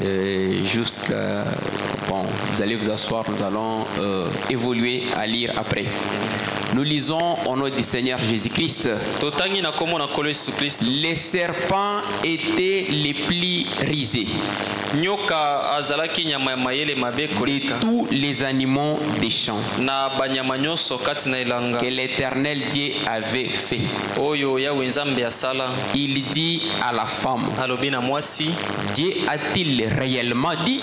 1 jusqu'à... Bon, vous allez vous asseoir, nous allons évoluer à lire après. Nous lisons au nom du Seigneur Jésus-Christ. Les serpents étaient les plis risés de tous les animaux des champs que l'Éternel Dieu avait fait. Il dit à la femme, Dieu a-t-il réellement dit,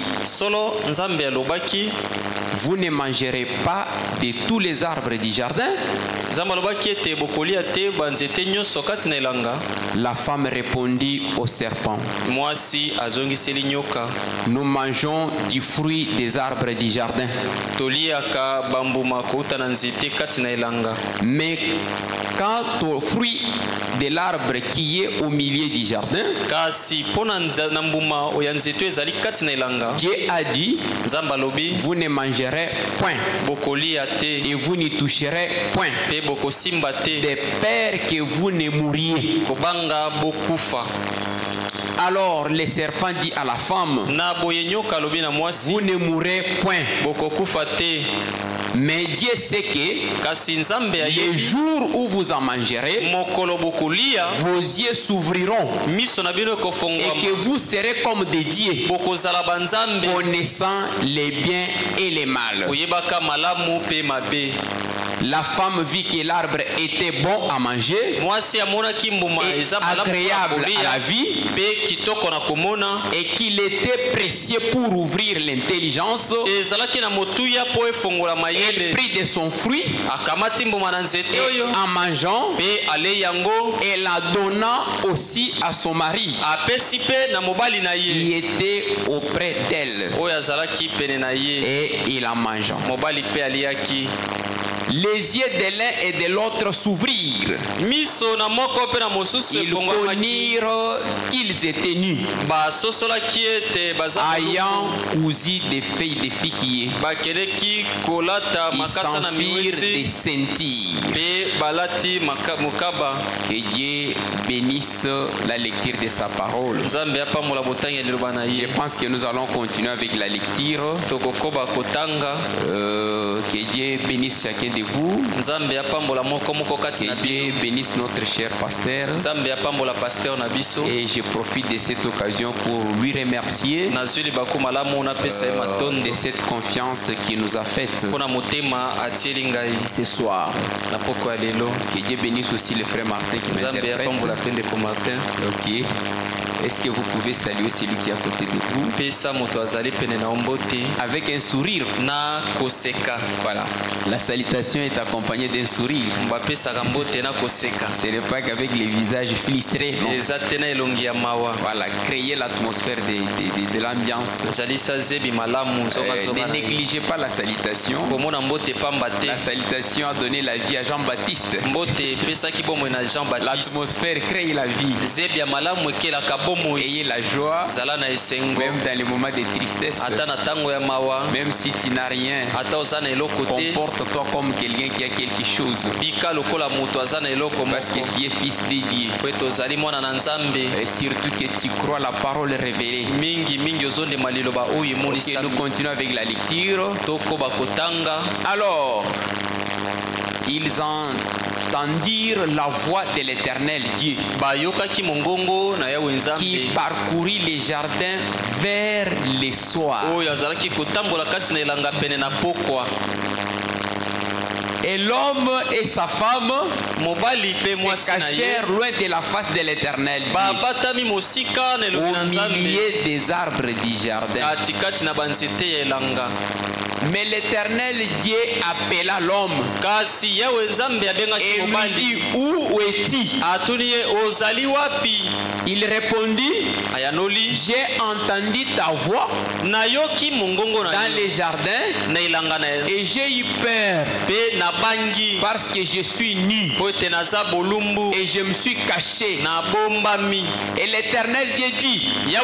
vous ne mangerez pas de tous les arbres du jardin? La femme répondit au serpent, nous mangeons du fruit des arbres du jardin. Mais quant au fruit de l'arbre qui est au milieu du jardin, Dieu a dit, vous ne mangerez point et vous n'y toucherez point, de peur que vous ne mouriez. Alors le serpent dit à la femme, vous ne mourrez point. Mais Dieu sait que les jours où vous en mangerez, vos yeux s'ouvriront et que vous serez comme des dieux, connaissant les biens et les mal. La femme vit que l'arbre était bon à manger et agréable à la vie et qu'il était précieux pour ouvrir l'intelligence. Elle prit de son fruit et en mangeant, elle la donna aussi à son mari qui était auprès d'elle et il en mangea. Les yeux de l'un et de l'autre s'ouvrirent. Ils connurent qu'ils étaient nus, ayant cousu des feuilles de figuier. Ils s'enfuirent des sentiers. Que Dieu bénisse la lecture de sa parole. Je pense que nous allons continuer avec la lecture. Que Dieu bénisse chacun de vous. Que Dieu bénisse notre cher pasteur. Et je profite de cette occasion pour lui remercier de cette confiance qu'il nous a faite ce soir. Que Dieu bénisse aussi le frère Martin qui m'interprète. Ok. Est-ce que vous pouvez saluer celui qui est à côté de vous avec un sourire? Voilà. La salutation est accompagnée d'un sourire. Ce n'est pas qu'avec les visages filistrés. Voilà, créer l'atmosphère de l'ambiance. Ne négligez pas la salutation. La salutation a donné la vie à Jean-Baptiste. L'atmosphère crée la vie. Ayez la joie, même dans les moments de tristesse. Même si tu n'as rien, comporte-toi comme quelqu'un qui a quelque chose. Parce que tu es fils de Dieu. Et surtout que tu crois la parole révélée. Ok, nous continuons avec la lecture. Alors, ils entendirent la voix de l'Éternel Dieu qui parcourit les jardins vers le soir. Et l'homme et sa femme se cachèrent loin de la face de l'Éternel au milieu des arbres du jardin. Mais l'Éternel Dieu appela l'homme et lui dit, où es-tu? Il répondit, j'ai entendu ta voix dans les jardins et j'ai eu peur parce que je suis nu et je me suis caché. Et l'Éternel Dieu dit, qui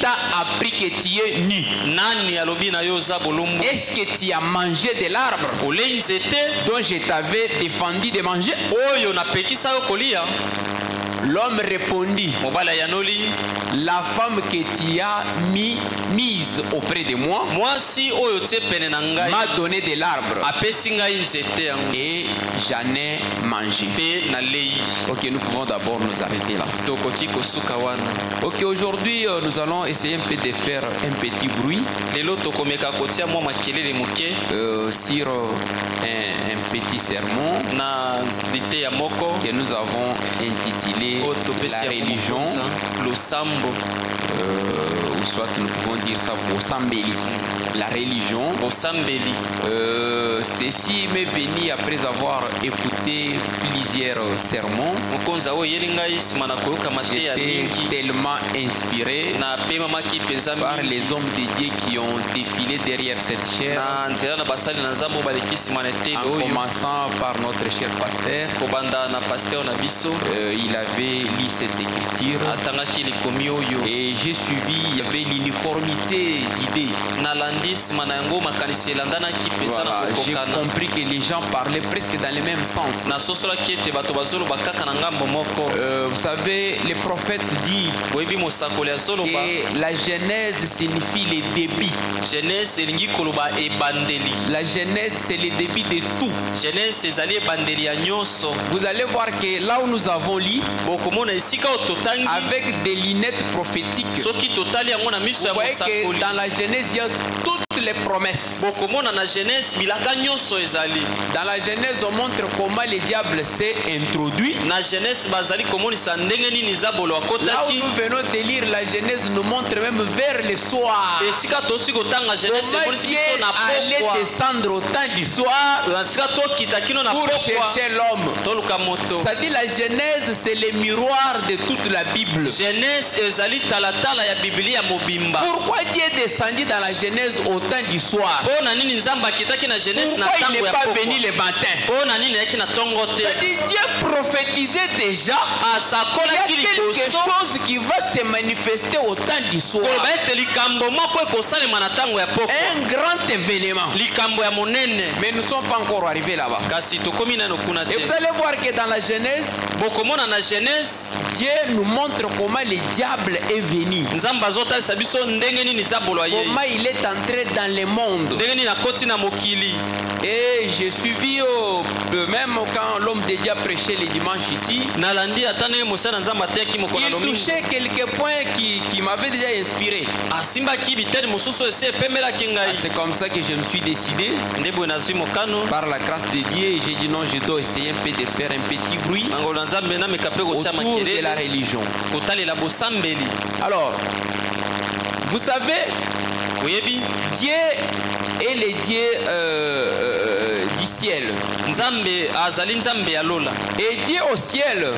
t'a appris que tu es nu? Est-ce que tu as mangé de l'arbre dont je t'avais défendu de manger? L'homme répondit, la femme que tu as mise auprès de moi m'a donné de l'arbre et j'en ai mangé. Ok, nous pouvons d'abord nous arrêter là. Ok, aujourd'hui nous allons essayer un peu de faire un petit bruit sur un petit sermon que nous avons intitulé La religion, ou soit nous pouvons dire ça Bosambeli. La religion, ceci m'est venu après avoir écouté plusieurs sermons. J'étais tellement inspiré par les hommes de Dieu qui ont défilé derrière cette chair, en commençant par notre cher pasteur. Il avait lu cette écriture et j'ai suivi, il y avait l'uniformité d'idées. Voilà, j'ai compris que les gens parlaient presque dans le même sens. Vous savez, les prophètes disent que la genèse signifie le début. La genèse, c'est le début de tout. Vous allez voir que là où nous avons lu, avec des lunettes prophétiques, vous voyez que dans la genèse, il y a toutes les promesses. Dans la genèse, on montre comment le diable s'est introduit. Là où nous venons de lire, la genèse nous montre même vers le soir comment Dieu allait descendre au temps du soir pour chercher l'homme. Ça dit la genèse, c'est le miroir de toute la Bible. Pourquoi Dieu est descendu dans la genèse au temps du soir? Pourquoi il n'est pas venu le matin? Ça dit Dieu prophétisait déjà qu'il y a quelque chose qui va se manifester au temps du soir. Un grand événement. Mais nous ne sommes pas encore arrivés là-bas. Et vous allez voir que dans la Genèse, Dieu nous montre comment le diable est venu. Comment il est entré dans le monde. Et j'ai suivi même quand l'homme de Dieu prêchait les dimanches ici, il touchait quelques points qui m'avaient déjà inspiré. C'est comme ça que je me suis décidé, par la grâce de Dieu, et j'ai dit non, je dois essayer un peu de faire un petit bruit autour de la religion. Alors, vous savez, Dieu est le Dieu du ciel. Et Dieu au ciel,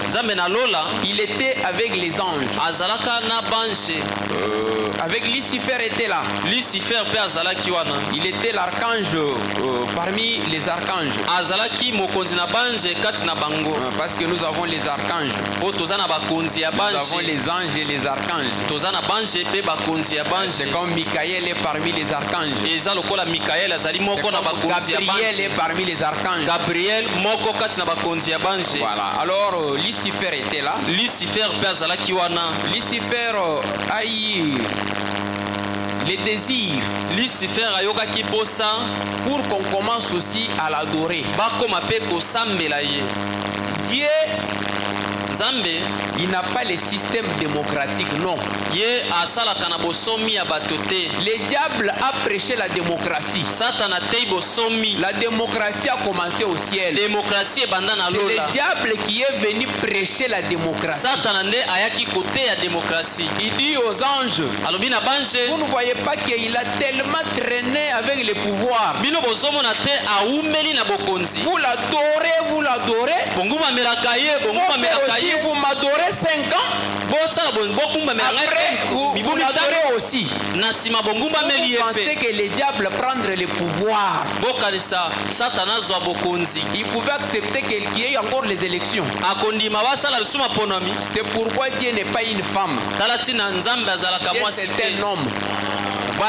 il était avec les anges. Avec Lucifer était là. Il était l'archange parmi les archanges. Parce que nous avons les archanges. Nous avons les anges et les archanges. C'est comme Michael est parmi les archanges. Gabriel est parmi les archanges. Voilà. Alors Lucifer était là. Lucifer a eu les désirs. Pour qu'on commence aussi à l'adorer. Dieu, il n'a pas le système démocratique, non. Le diable a prêché la démocratie. La démocratie a commencé au ciel. C'est le diable qui est venu prêcher la démocratie. Il dit aux anges, vous ne voyez pas qu'il a tellement traîné avec le pouvoir. Vous l'adorez, vous l'adorez. Vous m'adorez 5 ans. Après, vous l'adorez aussi. Vous pensez que le diable prendre le pouvoir, il pouvait accepter qu'il y ait encore les élections. C'est pourquoi Dieu n'est pas une femme. Dieu, c'est un homme.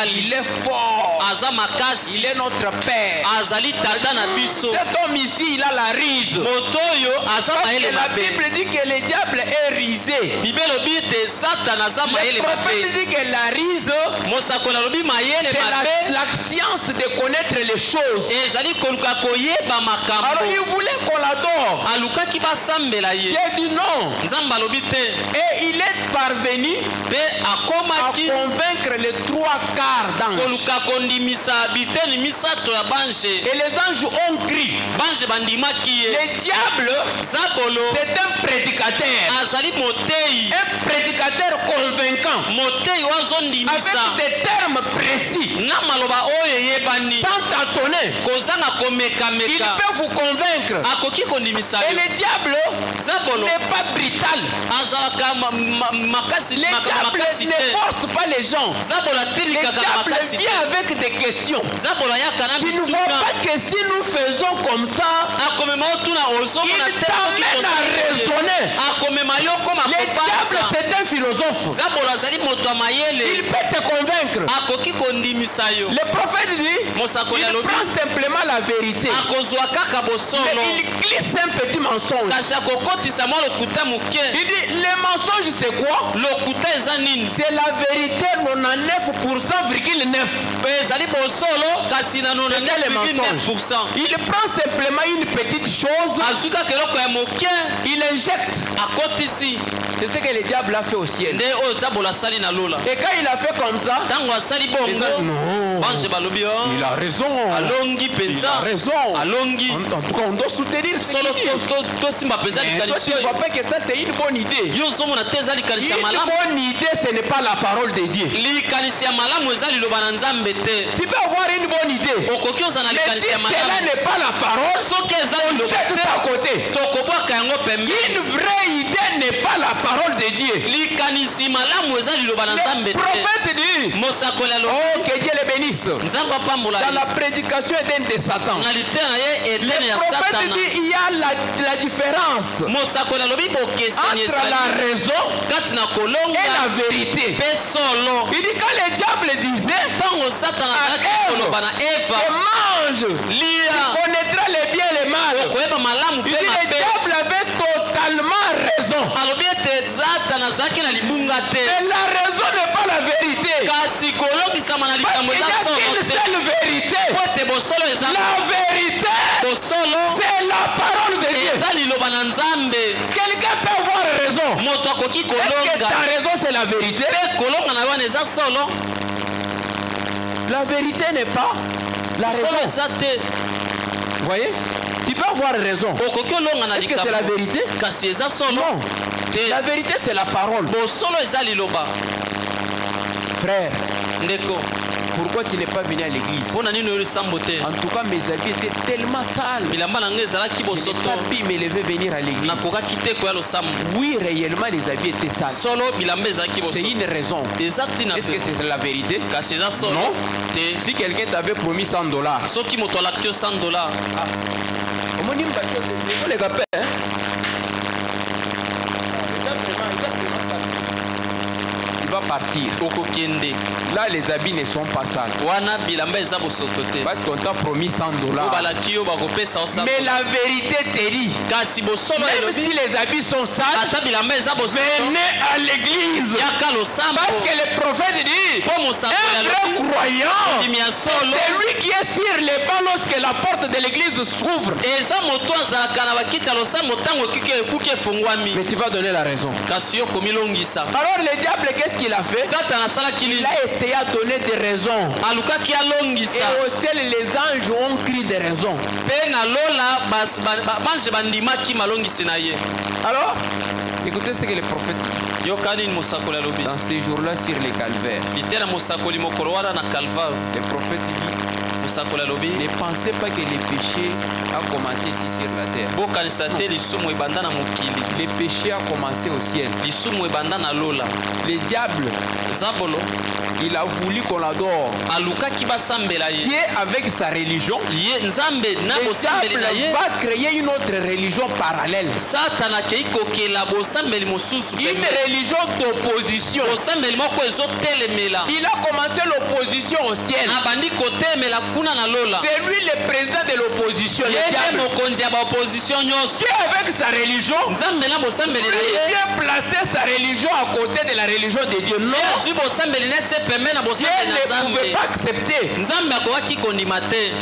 Il est fort. aza makasi, il est notre père. azali tata na biso. Cet homme ici, il a la rise. Motoyo aza maele La mabe. Bible dit que le diable est risé. Bibelo bite Satan aza Le maele prophète mabe. dit que la rise, Mosakoli alobi maele c'est mabe. la science de connaître les choses. Ezali koluka koyeba Alors makambo. il voulait qu'on l'adore. Alukaki basambela ye. Dieu dit non. Nzambe alobi te. Et il est parvenu Pe à akomaki convaincre les 3/4 d'anges. koluka kondimisa biteni misato ya bange. Et les anges ont crié. Bange bandimaki ye. Le diable, Zabolo c'est un prédicateur. azali motei. Un prédicateur convaincant. Motei wazondimisa. Avec des termes précis. Na maloba oyo eyebani. Sans tâtonner. Kozanga Il komekameka. peut vous convaincre. Akoki kondimisa Et yo. le diable Zabolo n'est pas brutal. azalaka makasi Le diable makasi ne te. force pas les gens. Zabolo Le atilikaka na diable makasi te. vient avec des questions. Zabolo ayaka na Tu ne vois bitumba. pas que si nous faisons comme ça, akomema otuna ozomona il te soki t'amène à tosali te. raisonner. akomema yo koma Le diable, kopanza. c'est un philosophe. Zabolo azali moto ya Il mayele. peut te convaincre. akoki kondimisa yo. Le prophète dit, Mosakoli il alobi prend simplement la vérité. akozwa kaka Mais bosolo il glisse un petit mensonge. kasi akokotisa mwa lokuta moke. Il dit, le mensonge c'est quoi? lokuta eza nini? C'est la vérité 99,9. ezali bosolo kasi na C'est le mensonge. 99%. Il prend simplement une petite chose, azwi kaka eloko ya moke il injecte. akotisi. C'est ce que le diable a fait au ciel. nde oyo zabolo asali na lola. Et quand il a fait comme ça, ntango asali les gens, bongo non, bange balobi il a raison. alongi Il a mpenza raison. alongi. En tout cas, on doit soutenir ce solo qu'il dit. tosimba mpenza Mais toi, likanisi tu ne vois oyo. pas que ça, c'est une bonne idée. yo ozomona te eza likanisi ya Une malamu. bonne idée, ce n'est pas la parole de Dieu. likanisi ya malamu eza liloba na nzambe te. Tu peux avoir une bonne idée. okoki oza na Mais likanisi si ya cela malamu n'est pas la parole, soki eza on liloba jette ça à côté. tokobwaka yango pembe. Une vraie idée n'est pas la parole de Dieu. likanisi malamu eza liloba na nzambe Le te. prophète dit, mosakoli alobi oh, que Dieu le bénisse. nzambe apambola Dans ye. la prédication Éden de Satan, na litera na ye etene le ya prophète satana. dit il y a la différence mosakoli alobi bokesani entre la ezali raison kati na et kolonga la vérité. mpe solo. Il dit quand le diable disait, ntango satana À azalaki Ève. koloba na eva et mange, lia connaîtra le bien et le mal. koyeba malamu Il mpe dit le mabe. diable avait totalement raison. alobi ete satana azalaki na libunga te Mais la raison n'est pas la vérité. kasi kolongisama na Parce likambo qu'il eza y a solo une te. seule vérité. po ete bosolo eza La vérité, bosolo c'est la parole de Dieu. eza liloba na nzambe. Quelqu'un peut avoir raison. moto akoki Est-ce que kolonga ta raison c'est la vérité? mpe kolonga na yo wana eza solo. La vérité n'est pas la solo raison. eza te. Vous voyez? Tu peux avoir raison. okoki olonga na Est-ce que c'est la likambo vérité? kasi eza solo Non. te. La vérité c'est la parole. bosolo eza liloba. Frère, ndeko pourquoi tu n'es pas venu à l'église? mpo na nini oyo lisambo te? En tout cas, mes habits étaient tellement sales. bilamba na ngai ezalaki Je n'ai bosoto pas pu me lever venir à l'église. nakokaki te koya losambo. Oui, réellement, les habits étaient sales. solo bilamba ezalaki C'est bosoto une raison. eza ntina Est-ce que pe c'est la vérité? kasi eza solo Non. te. Si quelqu'un t'avait promis $100, soki moto alakaki yo $100 les gars, hein? Il va partir. okokende Là, les habits ne sont pas sales. wana bilamba eza bosoto te. Parce qu'on t'a promis $100. po balaki yo bakopesa yo $100. Mais la vérité te dit, kasi bosolo même si elobi les habits sont sales, ata bilamba eza bosoto venez à l'église. yaka losambo. Parce que le prophète dit, po mosakoli un vrai alobi croyant, ndimi ya solo c'est lui qui est sur les pas lorsque la porte de l'église s'ouvre. eza moto azalaka na bakiti ya losambo ntango ekuki efungwami. Mais tu vas donner la raison. kasi yo komilongisa. Alors le diable, qu'est-ce qu'il a fait? satana asalaki Il nini? a essayé à donner des raisons. alukaki alongisa Et au ciel, les anges ont crié des raisons. mpe na lola bange bandimaki malongisi na ye. Alors, écoutez ce que le prophète dit. yoka nini mosakoli alobi? Dans ces jours-là, sur les calvaires, litera mosakoli mokolo wana na calvare le prophète dit, mosakoli alobi ne pensez pas que les péchés a commencé ici sur la terre. Le péché a commencé au ciel. Le diable, il a voulu qu'on l'adore. Dieu avec sa religion, le diable va créer une autre religion parallèle. Une religion d'opposition. Il a commencé l'opposition au ciel. C'est lui le président de l'opposition. Dieu avec sa religion, il vient placer sa religion à côté de la religion de Dieu. Non. Dieu ne pouvait pas accepter.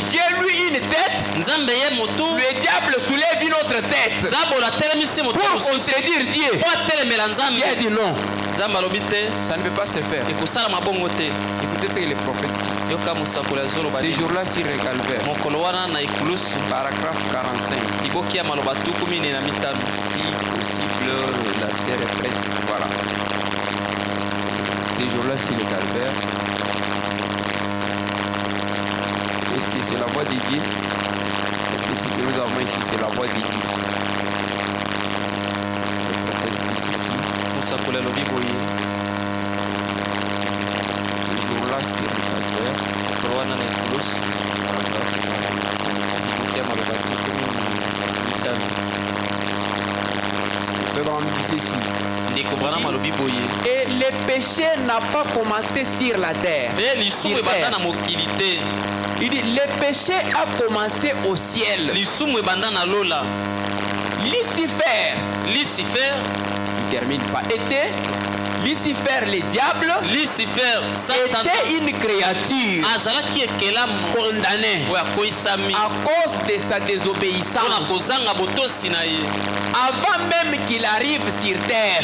Dieu lui une tête. Le diable soulève une autre tête. Pour contredire Dieu. Dieu a dit non. Ça ne peut pas se faire. Écoutez ce que le prophète dit. Ces jours-là sur le calvaire. Paragraphe 45. Si possible, la serre est prête. Voilà. Ces jours-là sur le calvaire. Est-ce que c'est la voix de Dieu? Est-ce que ce que nous avons ici, c'est la voix de Dieu? Le prophète dit ceci. Ces jours-là sur le calvaire. Et le péché n'a pas commencé sur la terre. Il dit le péché a commencé au ciel. Lucifer, il termine pas, était Lucifer, le diable, était une créature condamnée à cause de sa désobéissance. Avant même qu'il arrive sur terre,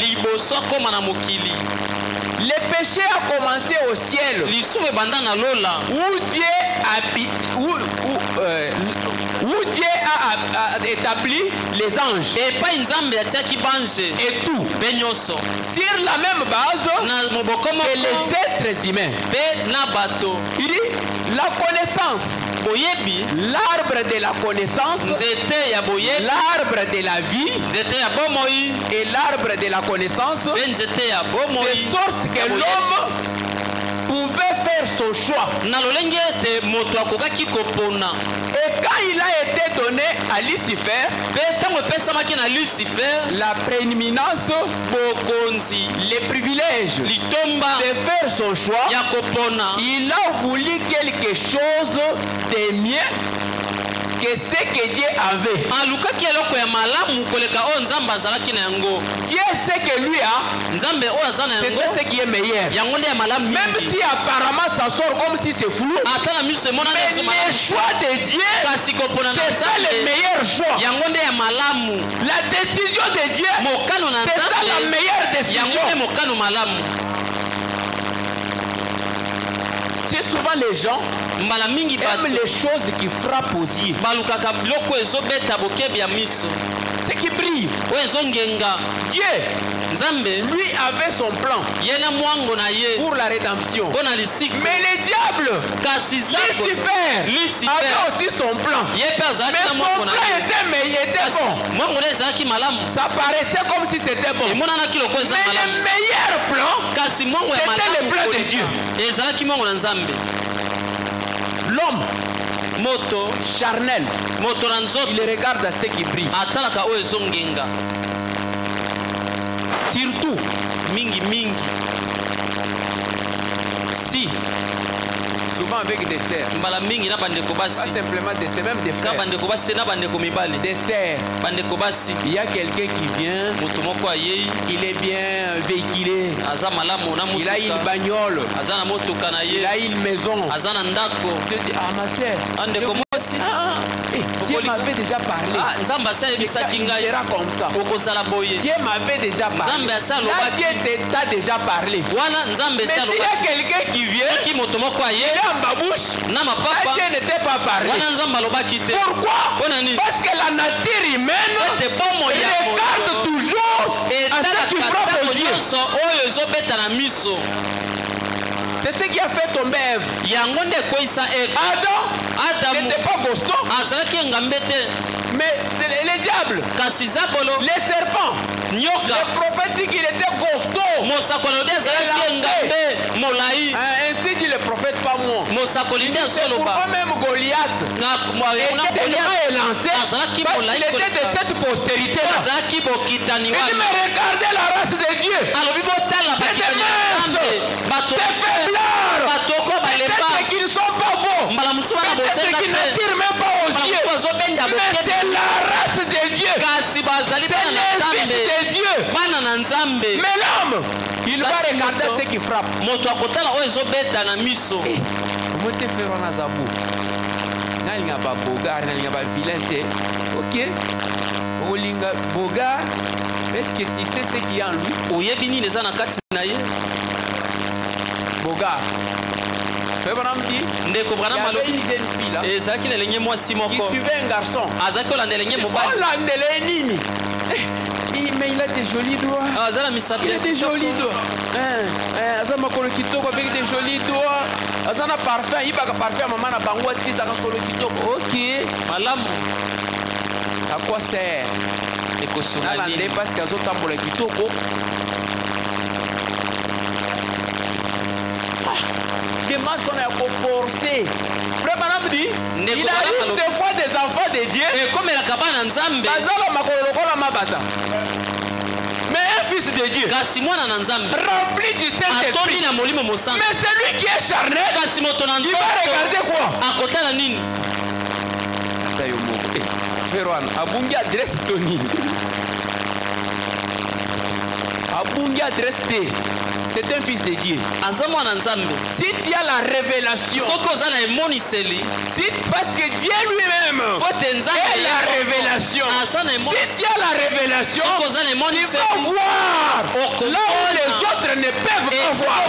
le péché a commencé au ciel, où Dieu a établi les anges et tout sur la même base que les êtres humains. Il dit la connaissance, l'arbre de la connaissance, l'arbre de la vie et l'arbre de la connaissance, de sorte que l'homme pouvait faire son choix. Et quand il a été donné à Lucifer la prééminence, les privilèges de faire son choix, il a voulu quelque chose de mieux que ce que Dieu avait. Dieu sait que lui c'est ce qui est meilleur. Même si apparemment ça sort comme si c'est flou, mais le choix de Dieu, c'est ça le meilleur choix. La décision de Dieu, c'est ça la meilleure décision. C'est souvent les gens aiment les choses qui frappent aux yeux, ce qui brille. Dieu, lui avait son plan pour la rédemption. Mais le diable, Lucifer, avait aussi son plan. Mais son plan était bon. Ça paraissait comme si c'était bon. Mais le meilleur plan, c'était le plan de Dieu. L'homme charnel, il regarde à ce qui brille. Surtout, si, souvent avec des serres, pas simplement des serres, même des frères, des serres, il y a quelqu'un qui vient, il est bien véhiculé, il a une bagnole, il a une maison. Je dis, ah ma sœur, Dieu m'avait déjà parlé. Il sera comme ça. Dieu m'avait déjà parlé. Là, Dieu t'a déjà parlé. Mais s'il y a quelqu'un qui vient, il est en ma bouche, là, Dieu n'était pas parlé. Pourquoi? Parce que la nature humaine regarde toujours à ce qui frappe aux yeux. C'est ce qui a fait tomber Ève. Adam n'était pas costaud. Mais c'est le diable. Les serpents. Le prophète dit qu'il était costaud. Ainsi dit le prophète, pas moi. C'est pourquoi même Goliath était tellement élancé parce qu'il était de cette postérité-là. Il dit, mais regardez la race de Dieu. C'est des minces, des faiblards, peut-être qu'ils ne sont pas beaux, peut-être qu'ils n'attirent même pas aux yeux, mais c'est la race de Dieu, c'est les fils de Dieu. Mais l'homme, il va regarder ce qui frappe. Comment te faire un azabou? N'alga pas bogar, n'alga pas vilain, ok? Olinga bogar, est-ce que tu sais ce qu'il y a en lui? Bogar. Il y avait une jeune fille là qui suivait un garçon. Oh là, mais il a des jolis doigts. Il a des jolis doigts. Avec des jolis doigts. Il a un parfum. Il a un parfum. Ok. À quoi sert? Parce qu'il y a des marches qu'on a forcé. Frère Madame dit, il arrive des fois des enfants de Dieu. Mais un fils de Dieu, rempli du Saint-Esprit, mais celui qui est charnel, il va regarder quoi? Frère Abungi adresse Tony. Abungi adresse T. C'est un fils de Dieu. Si tu as la révélation, si, parce que Dieu lui-même est la révélation. Si tu as la révélation, tu vas voir là où les autres ne peuvent pas voir.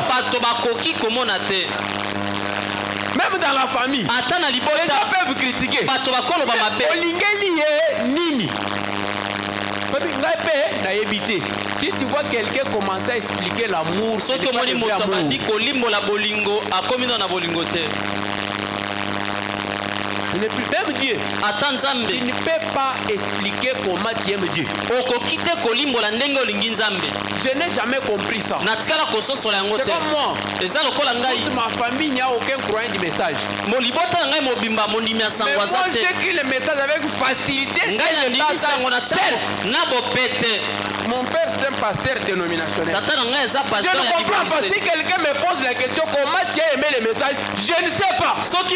Même dans la famille, les gens peuvent critiquer. Si tu vois quelqu'un commencer à expliquer l'amour, il ne peut même Dieu. Il ne peut pas expliquer comment tu aimes Dieu. Je n'ai jamais compris ça. C'est comme moi. Toute ma famille, il n'y a aucun croyant du message. Mais moi, j'écris le message avec facilité. Mon père, c'est un pasteur dénominationnel. Je ne comprends pas. Si quelqu'un me pose la question, comment tu as aimé le message, je ne sais pas. Personne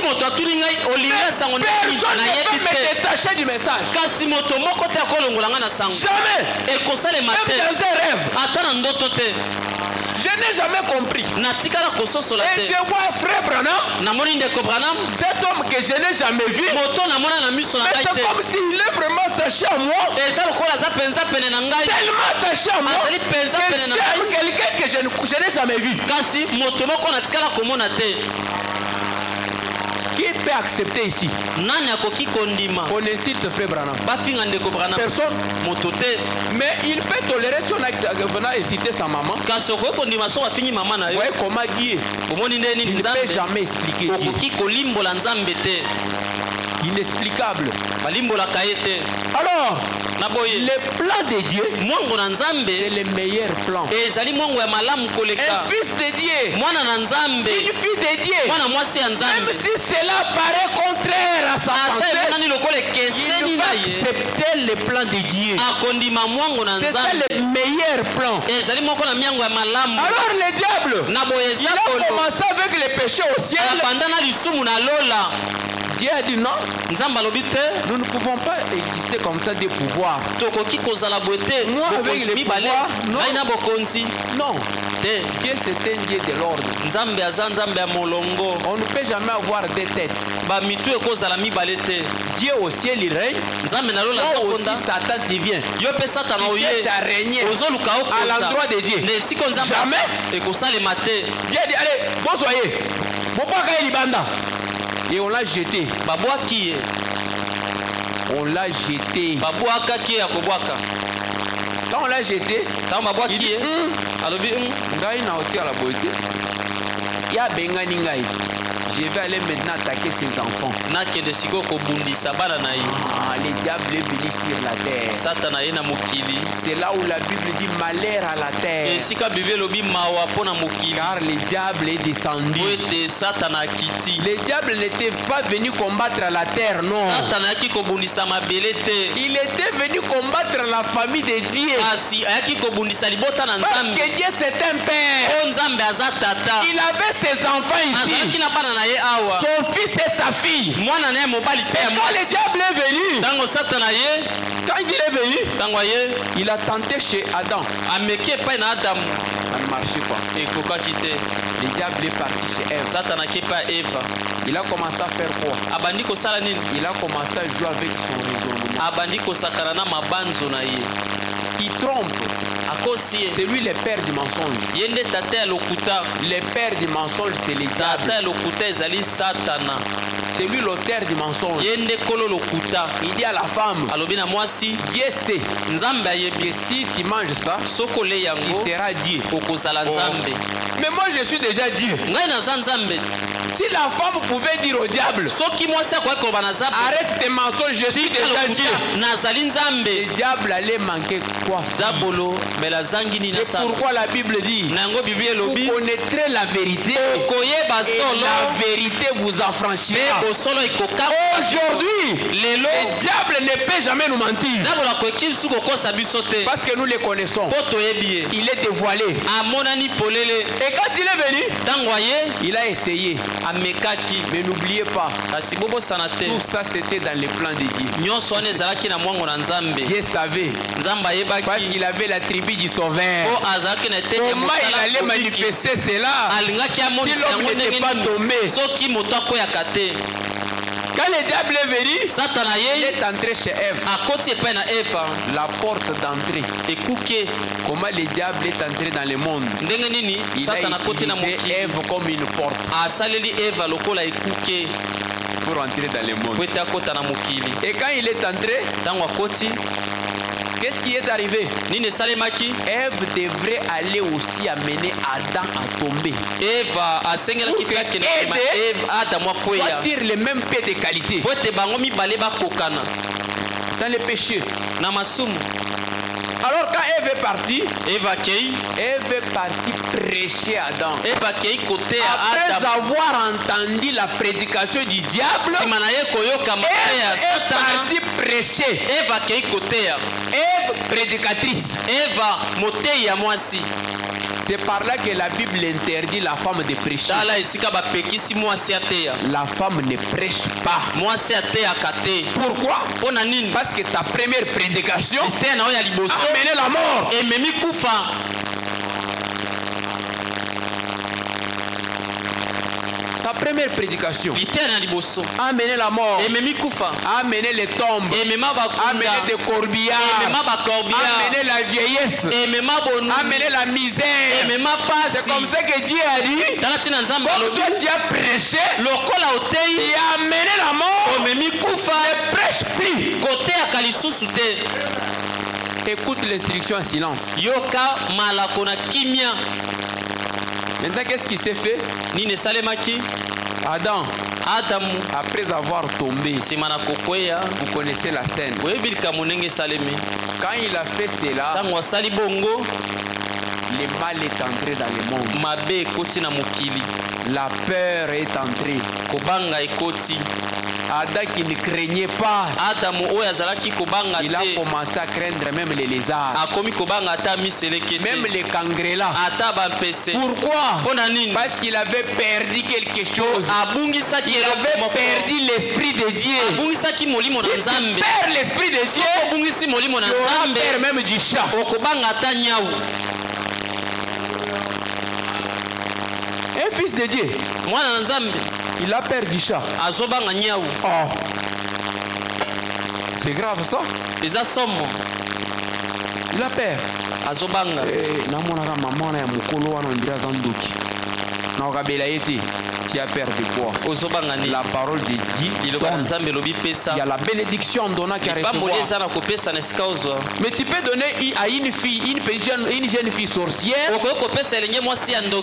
ne peut me détacher du message. Jamais. Même dans un rêve. Je n'ai jamais compris. Et je vois frère Branham, cet homme que je n'ai jamais vu, mais c'est comme s'il est vraiment attaché à moi, tellement attaché à moi, que j'aime quelqu'un que je n'ai jamais vu. Qui peut accepter ici? On incite frère Branham. Personne. Mais il peut tolérer si on a incité sa maman. Vous voyez comment Dieu, il ne peut jamais expliquer Dieu. Inexplicable. Alors, le plan de Dieu, c'est le meilleur plan. Un fils de Dieu, une fille de Dieu, même si cela paraît contraire à sa pensée, il va accepter le plan de Dieu. C'est ça le meilleur plan. Alors le diable, il a commencé avec le péché au ciel. Dieu a dit non, nous ne pouvons pas exister comme ça des pouvoirs. Moi avec les pouvoirs, non. Dieu c'est un Dieu de l'ordre. On ne peut jamais avoir deux têtes. Dieu au ciel il règne. Toi aussi Satan tu viens. Il cherche à régner à l'endroit de Dieu. Jamais. Dieu dit allez, bon soyez. Et on l'a jeté. On l'a jeté. Quand on l'a jeté, il dit, ya bengani ngai. Je vais aller maintenant attaquer ses enfants. Na ke de siko ko bundisa bana na yi. Ah, le diable est venu sur la terre. Satana yena mukili. C'est là où la Bible dit malheur à la terre. Et sika bible lobi mawa pona mukili. Car le diable est descendu. Wete Satana kiti. Le diable n'était pas venu combattre la terre, non. Satana ki ko bundisa mabele te. Il était venu combattre la famille de Dieu. Asi ayaki ko bundisa libota na Parce Nzambe. que Dieu c'est un père. O Nzambe azatata. Il avait ses enfants ici. Azaki na bana na ye awa. Son fils et sa fille. Mwana na mobali pe Quand le diable est venu, tango Satana ye, quand il est venu, tango ye, il a tenté chez Adam. ameke pa na Adam. Ça ne marchait pas. Et koka kite. Le diable est parti chez Ève. Satana ki pa Eva. Il a commencé à faire quoi? Abandi ko sala nini? Il a commencé à jouer avec son raisonnement. Abandi ko sakana na mabanzo na ye. Il trompe. Akosi C'est lui le père du mensonge. yende tate ya lokuta. Le père du mensonge, c'est le Tata diable. ya lokuta ezali Satana. C'est lui l'auteur du mensonge. Yende kolo lokuta. Il dit à la femme, Alobi na mwasi, Dieu sait Nzambe que ayebi si tu manges ça, soko le tu yango seras Dieu. okozala Nzambe. Mais moi je suis déjà Dieu. Ngai naza Nzambe. Si la femme pouvait dire au diable, Soki mwasi akoki koloba na Nzambe, arrête tes mensonges, je suis déjà Dieu. nazali Nzambe. Le diable allait manquer quoi? Zabolo mela zangi ni na C'est sana. pourquoi la Bible dit, Nango bibi vous elobi connaîtrez la vérité koyeba et solo la vérité vous affranchira. bosolo ikoka. Aujourd'hui, Lelo le diable ne peut jamais nous mentir. zabola koki lisusu kokosa biso te. Parce que nous le connaissons. Po toyebi ye. Il est dévoilé. Amonani polele. Et quand il est venu, Tango aye il a essayé. amekaki. Mais n'oubliez pas, Kasi bobosana te. tout ça c'était dans les plans de Dieu. Nyonso wana ezalaki na mwango na Nzambe. Dieu savait. Nzambe Parce ayebaki qu'il avait la tribu du sauveur. po azalaki na eteni ya Comment il allait mosala manifester cela alingaki si amonisa l'homme yango n'était ndenge pas nini tombé? soki moto akoyaka te. Quand le diable est venu, Satana il ye est entré chez Ève. akoti epai na Eva La porte d'entrée. ekuke. Comment le diable est entré dans le monde? Ndenge nini Il a Satana akoti na utilisé mokili Ève comme une porte asaleli Eva lokola ekuke pour entrer dans le monde. po ete akota na mokili. Et quand il est entré, Ntango akoti qu'est-ce qui est arrivé? nini esalemaki? Ève devrait aller aussi amener Adam à tomber. Eva asengelaki mpe akende kema Adamu akweya Soit sur le même pied de qualité. po ete bango mibale bakokana Dans le péché. na masumu. Alors quand Ève est partie, Eva akei Ève est partie prêcher Adam. Eva akei koteya Après Adamu. avoir entendu la prédication du diable, Nsima na ye koyoka mateya Ève est Satana, partie prêcher. Eva akei koteya. Ève prédicatrice. Eva moteyi ya mwasi. C'est par là que la Bible interdit la femme de prêcher. Tala esika bapekisi mwasi ateya. La femme ne prêche pas. Mwasi ateyaka te. Pourquoi? Mpo na nini? Parce que ta première prédication Te na oyo ya liboso a mené la mort. ememi kufa. Ta première prédication Lite na liboso a amené la mort, ememi kufa. a amené les tombes, Emema a amené bakunda. des corbillards, Emema a bakorbia. amené la vieillesse, Emema bonu. a amené la misère. Emema C'est pasi. comme ça que Dieu a dit, Tala tina Nzambe comme alobi toi tu as prêché, lokola tu oteyi as amené la mort, omemi kufa. ne prêche plus. Koteyaka lisusu te. Écoute l'instruction en silence. Yoka malako na kimia. Maintenant, qu'est-ce qui s'est fait? Nini esalemaki? Adam, Adamu après avoir tombé, nsima na kokweya vous connaissez la scène. oyebi likambo ndenge esalemi. Quand il a fait cela, Ntango asali bongo le mal est entré dans le monde. mabe ekoti na mokili. La peur est entrée. Kobanga ekoti. Adam qui ne craignait pas, Adamu oyo azalaki kobanga il a te commencé à craindre même les lézards, akomi kobanga ata miseleke même te les kangrela. ata bampese. Pourquoi? Mpo na nini? Parce qu'il avait perdu quelque chose. Abungisaki Il avait eloko moko. perdu l'esprit de Dieu. Abungisaki molimo na Si tu Nzambe. perds l'esprit de Soki Dieu, obungisi molimo na tu auras Nzambe peur même du chat. okobanga ata nyau. Un fils de Dieu, Mwana na Nzambe il a peur du chat. azobanga nyau. Oh, c'est grave ça. Eza somo Il a peur. azobanga. Namonaka maman ya mokolo wana ondira aza ndoki. tu as perdu quoi? La parole de Dieu donne. Il y a la bénédiction donnant qui a recevoir. Mais tu peux donner à une fille, une jeune fille sorcière.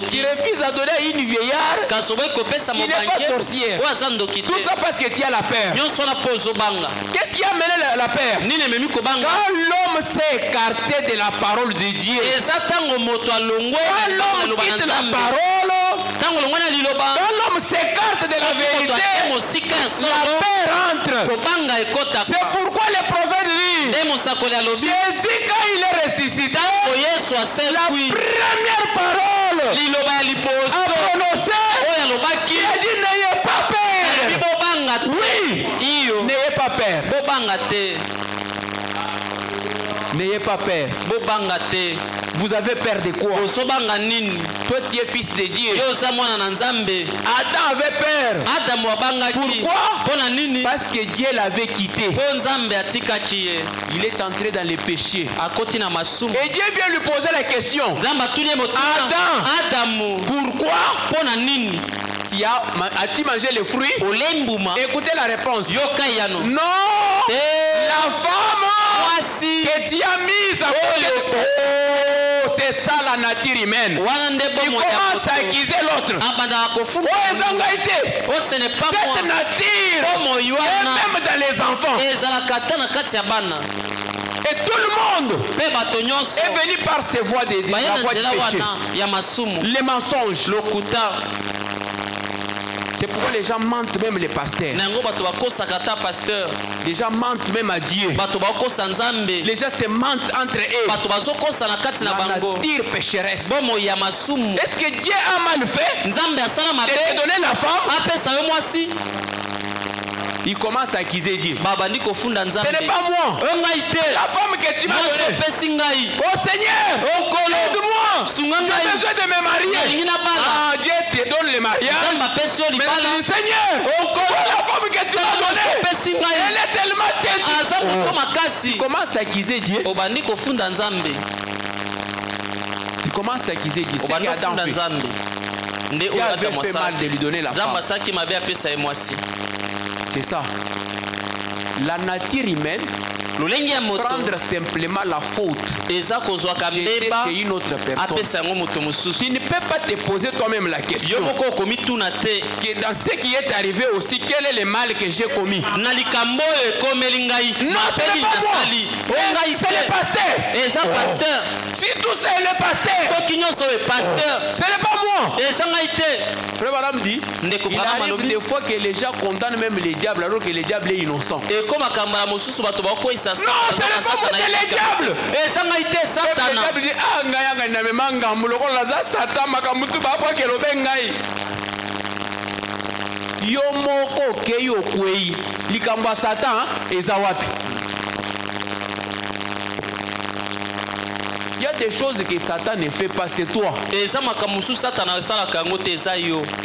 Tu refuses à donner à une vieillard qui n'est pas sorcière. Tout ça parce que tu as la peur. Qu'est-ce qui a mené la peur? Quand l'homme s'est écarté de la parole de Dieu, quand l'homme quitte la parole, quand l'homme s'écarte de la vérité, la peur entre. C'est pourquoi le prophète dit, Jésus quand il est ressuscité, la première parole a prononcé, il a dit n'ayez pas peur. Oui, n'ayez pas peur. N'ayez pas peur. Vous avez peur de quoi? Toi tu es fils de Dieu. Adam avait peur. Pourquoi? Parce que Dieu l'avait quitté. Il est entré dans les péchés. Et Dieu vient lui poser la question. Adam, pourquoi as-tu mangé les fruits? Écoutez la réponse. Non. La femme que tu as mise à côté. C'est ça la nature humaine. Il commence à accuser l'autre. Cette nature est même dans les enfants. Et tout le monde est venu par ces voies de péché. Les mensonges. C'est pourquoi les gens mentent même les pasteurs. Les gens mentent même à Dieu. Les gens se mentent entre eux. La nature pécheresse. Est-ce que Dieu a mal fait de te donner la femme? Il commence à accuser Dieu. Ce n'est pas moi. La femme que tu m'as donnée. Oh Seigneur, aide-moi. J'ai besoin de me marier. Dieu te donne le mariage. Mais Seigneur, la femme que tu m'as donnée, elle est tellement têtue. Tu commences à accuser Dieu. Tu commences à accuser Dieu. C'est qu'Adam fait. Dieu avait fait mal de lui donner la femme. C'est ça. La nature humaine, prendre simplement la faute, jeter chez une autre personne. Tu ne peux pas te poser toi-même la question que dans ce qui est arrivé aussi, quel est le mal que j'ai commis? Non, ce n'est pas moi. C'est le pasteur. Si tout ça est le pasteur, ce n'est pas moi. Frère Baram dit, il arrive des fois que les gens condamnent même les diables alors que le diable est innocent. Non, ce n'est pas moi, c'est le diable. Le diable dit, ah, yo moko keyo kwei likamba Satan ezawapi. Il y a des choses que Satan ne fait pas, c'est toi.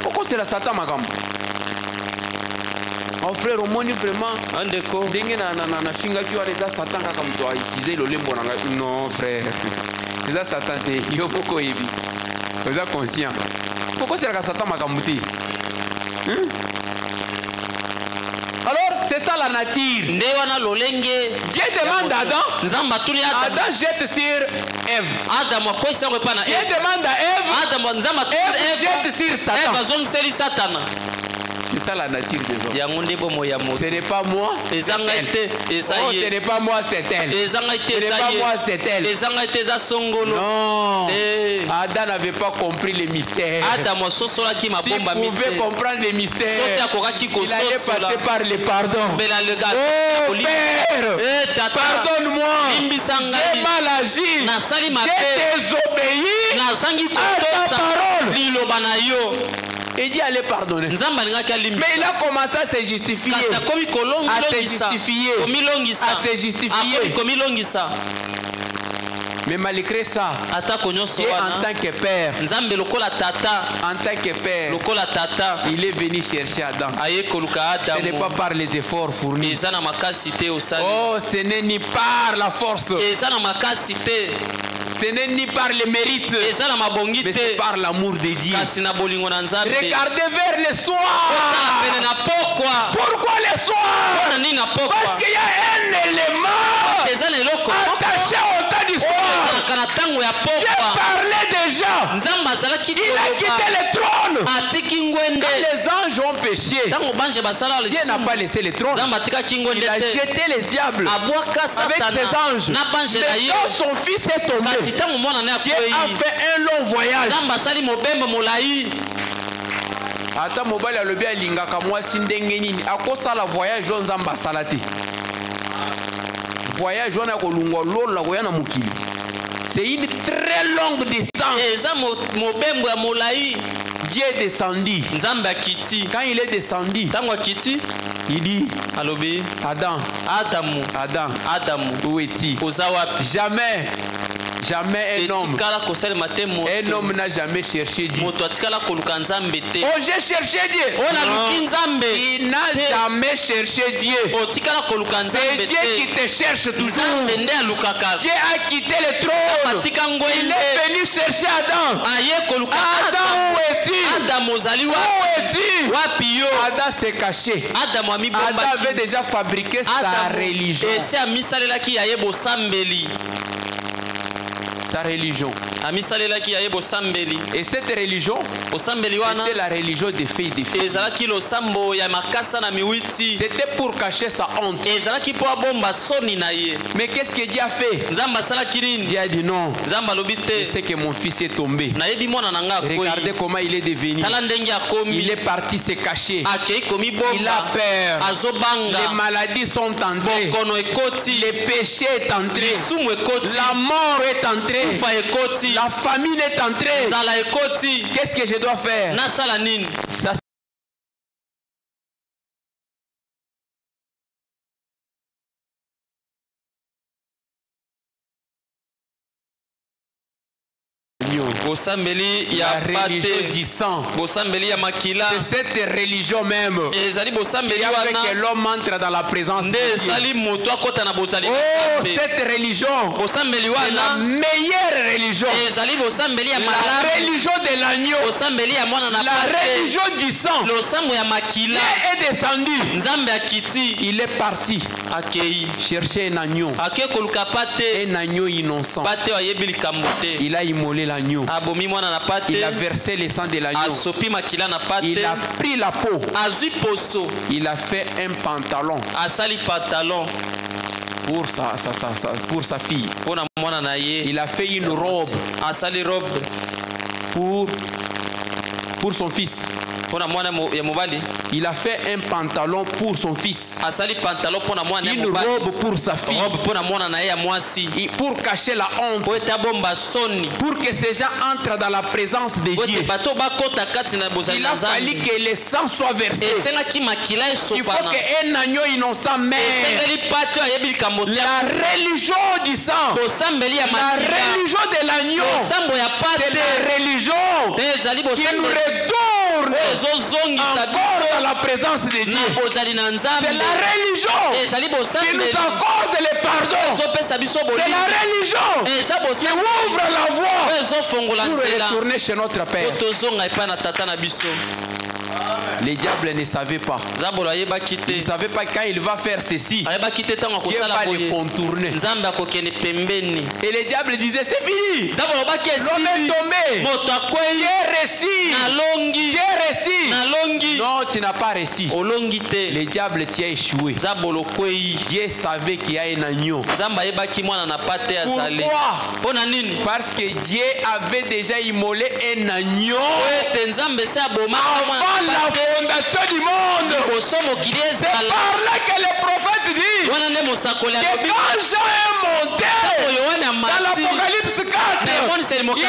Pourquoi c'est la Satan makam? Mon frère, au moins vraiment, na finga qui a Satan comme toi utiliser le lembo. Non frère, c'est ça Satan. Yo pourquoi ebi? Vous êtes conscient? Pourquoi c'est la Satan makamuti? Alors, c'est ça la nature. Dieu demande à Adam. Adam jette sur Ève. Dieu demande à Ève. Ève jette sur Satan. C'est ça la nature des hommes. Ce n'est pas moi, c'est elle. Oh, ce n'est pas moi, c'est elle. Ce n'est pas moi, c'est elle. Non. Adam n'avait pas compris les mystères. S'il pouvait comprendre les mystères, il allait passer par le pardon. Oh Père, pardonne-moi. J'ai mal agi. J'ai désobéi à ta parole. Et Dieu allait pardonner. Mais il a commencé à se justifier. Mais malgré ça, Dieu en tant que père, il est venu chercher Adam. Ce n'est pas par les efforts fournis. Oh, ce n'est ni par la force. Ce n'est ni par le mérite, mais c'est par l'amour de Dieu. Regardez vers le soir. Pourquoi le soir? Parce qu'il y a un élément attaché au tas du soir. Dieu parlait déjà. Il a quitté le trône. Quand les anges ont péché, Dieu n'a pas laissé le trône. Il a jeté les diables avec ses anges. Mais quand son fils est tombé, Dieu a fait un long voyage. Ata mobali alobi alingaka mwasi ndenge nini akosala voyage oyo nzambe asala te. Voyage wana kolungwa lola koya na mokili. C'est une très longue distance. Dieu est descendu. Quand il est descendu, il dit Adam, où es-tu? Jamais un homme n'a jamais cherché Dieu. Oh, j'ai cherché Dieu. Il n'a jamais cherché Dieu. C'est Dieu qui te cherche toujours. Dieu a quitté le trône. Il est venu chercher Adam. Adam, où es-tu? Où es-tu? Adam s'est caché. Adam avait déjà fabriqué sa religion. Sa religion. Et cette religion, c'était la religion des filles des filles. C'était pour cacher sa honte. Mais qu'est-ce que Dieu a fait? Dieu a dit non. C'est que mon fils est tombé. Regardez comment il est devenu. Il est parti se cacher. Il a peur. Les maladies sont entrées. Les péchés est entré. La mort est entrée. La famine est entrée. Qu'est-ce que je dois faire? Ça, la religion du sang. C'est cette religion même qui a fait que l'homme entre dans la présence de Dieu. Oh, cette religion, c'est la meilleure religion. La religion de l'agneau, la religion du sang. Dieu est descendu. Il est parti chercher un agneau. Un agneau innocent. Il a immolé l'agneau. Il a versé le sang de l'agneau. Il a pris la peau. Il a fait un pantalon pour sa fille. Il a fait une robe pour son fils. Il a fait un pantalon pour son fils. Une robe pour sa fille. Et pour cacher la honte. Pour que ces gens entrent dans la présence de Dieu. Il a fallu que le sang soit versé. Il faut qu'un agneau innocent meure. La religion du sang. La religion de l'agneau. C'est la religion qui nous retourne encore dans la présence de Dieu. C'est la religion qui nous accorde le pardon. C'est la religion qui ouvre la voie pour retourner chez notre Père. Les diables ne savaient pas. Ils ne savaient pas quand il va faire ceci. Dieu va les contourner. Et les diables disaient c'est fini. L'homme est tombé. J'ai réussi. Non, tu n'as pas réussi. Les diables, tu as échoué. Dieu savait qu'il y a un agneau. Pourquoi? Parce que Dieu avait déjà immolé un agneau avant la fondation du monde. C'est par là que les prophètes disent que quand Jean est monté dans l'Apocalypse 4, il est monté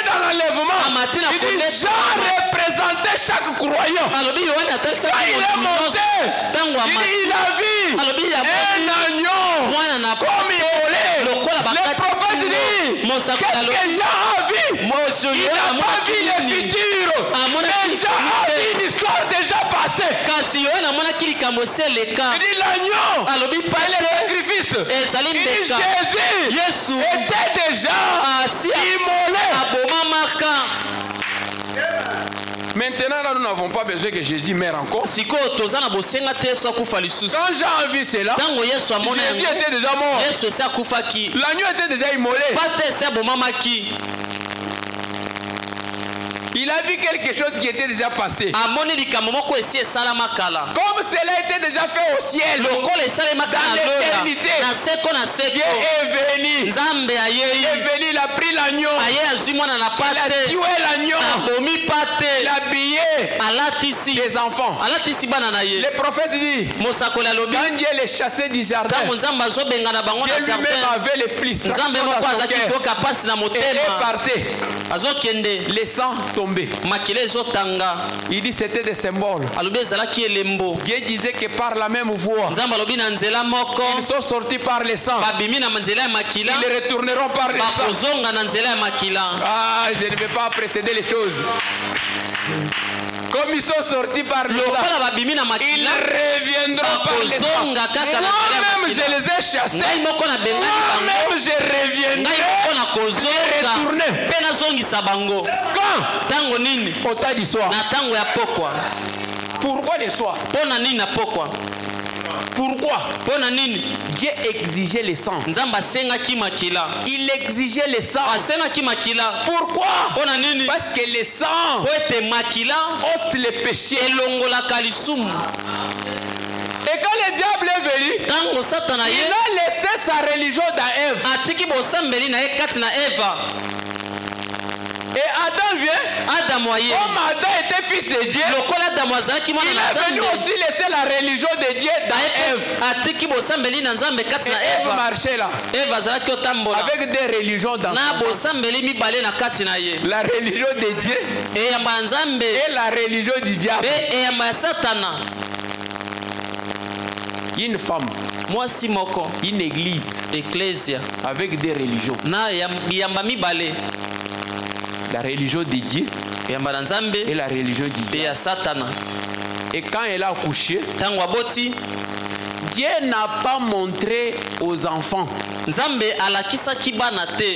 dans l'enlèvement. Il dit Jean représentait chaque croyant. Quand il est monté, il a vu un agneau comme immolé. Les prophètes disent qu'est-ce que Jean a vu? Il n'a pas vu le futur. Mais Jean a vu une histoire déjà passée. Kasi yo na mona kili kamose leka. Il dit l'agneau. Alobi C'est le sacrifice. Il dit Jésus était déjà immolé. Maintenant, là, nous n'avons pas besoin que Jésus meure encore. Quand Jean a vu cela, Jésus était déjà mort. L'agneau était déjà immolé. Il a vu quelque chose qui était déjà passé. Comme cela était déjà fait au ciel, dans l'éternité, Dieu est venu. Il a pris l'agneau. Il a tué l'agneau. Il a habillé les enfants. Le prophète dit, quand Dieu les chassait du jardin, Dieu lui-même avait les frustrations dans son cœur. Et il partait, laissant tomber. Il dit c'était des symboles. Dieu disait que par la même voie, ils sont sortis par le sang. Ils retourneront par le sang. Ah, je ne vais pas précéder les choses. Comme ils sont sortis par le sang, ils reviendront par le sang. Moi-même, je les ai chassés. Moi-même, je reviendrai et retourner. Quand? Au temps du soir. Pourquoi le soir? Pourquoi? Dieu exigeait le sang. Il exigeait le sang. Pourquoi? Parce que le sang ôte les péchés. Et quand le diable est venu, il a laissé sa religion dans Ève. Et Adam vient. Comme Adam était fils de Dieu, il est venu aussi laisser la religion de Dieu dans Ève. Et Ève marchait là, avec des religions dans la religion de Dieu et la religion du diable. Une femme, une église avec des religions. La religion de Dieu et la religion du diable. Et quand elle a accouché, Dieu n'a pas montré aux enfants.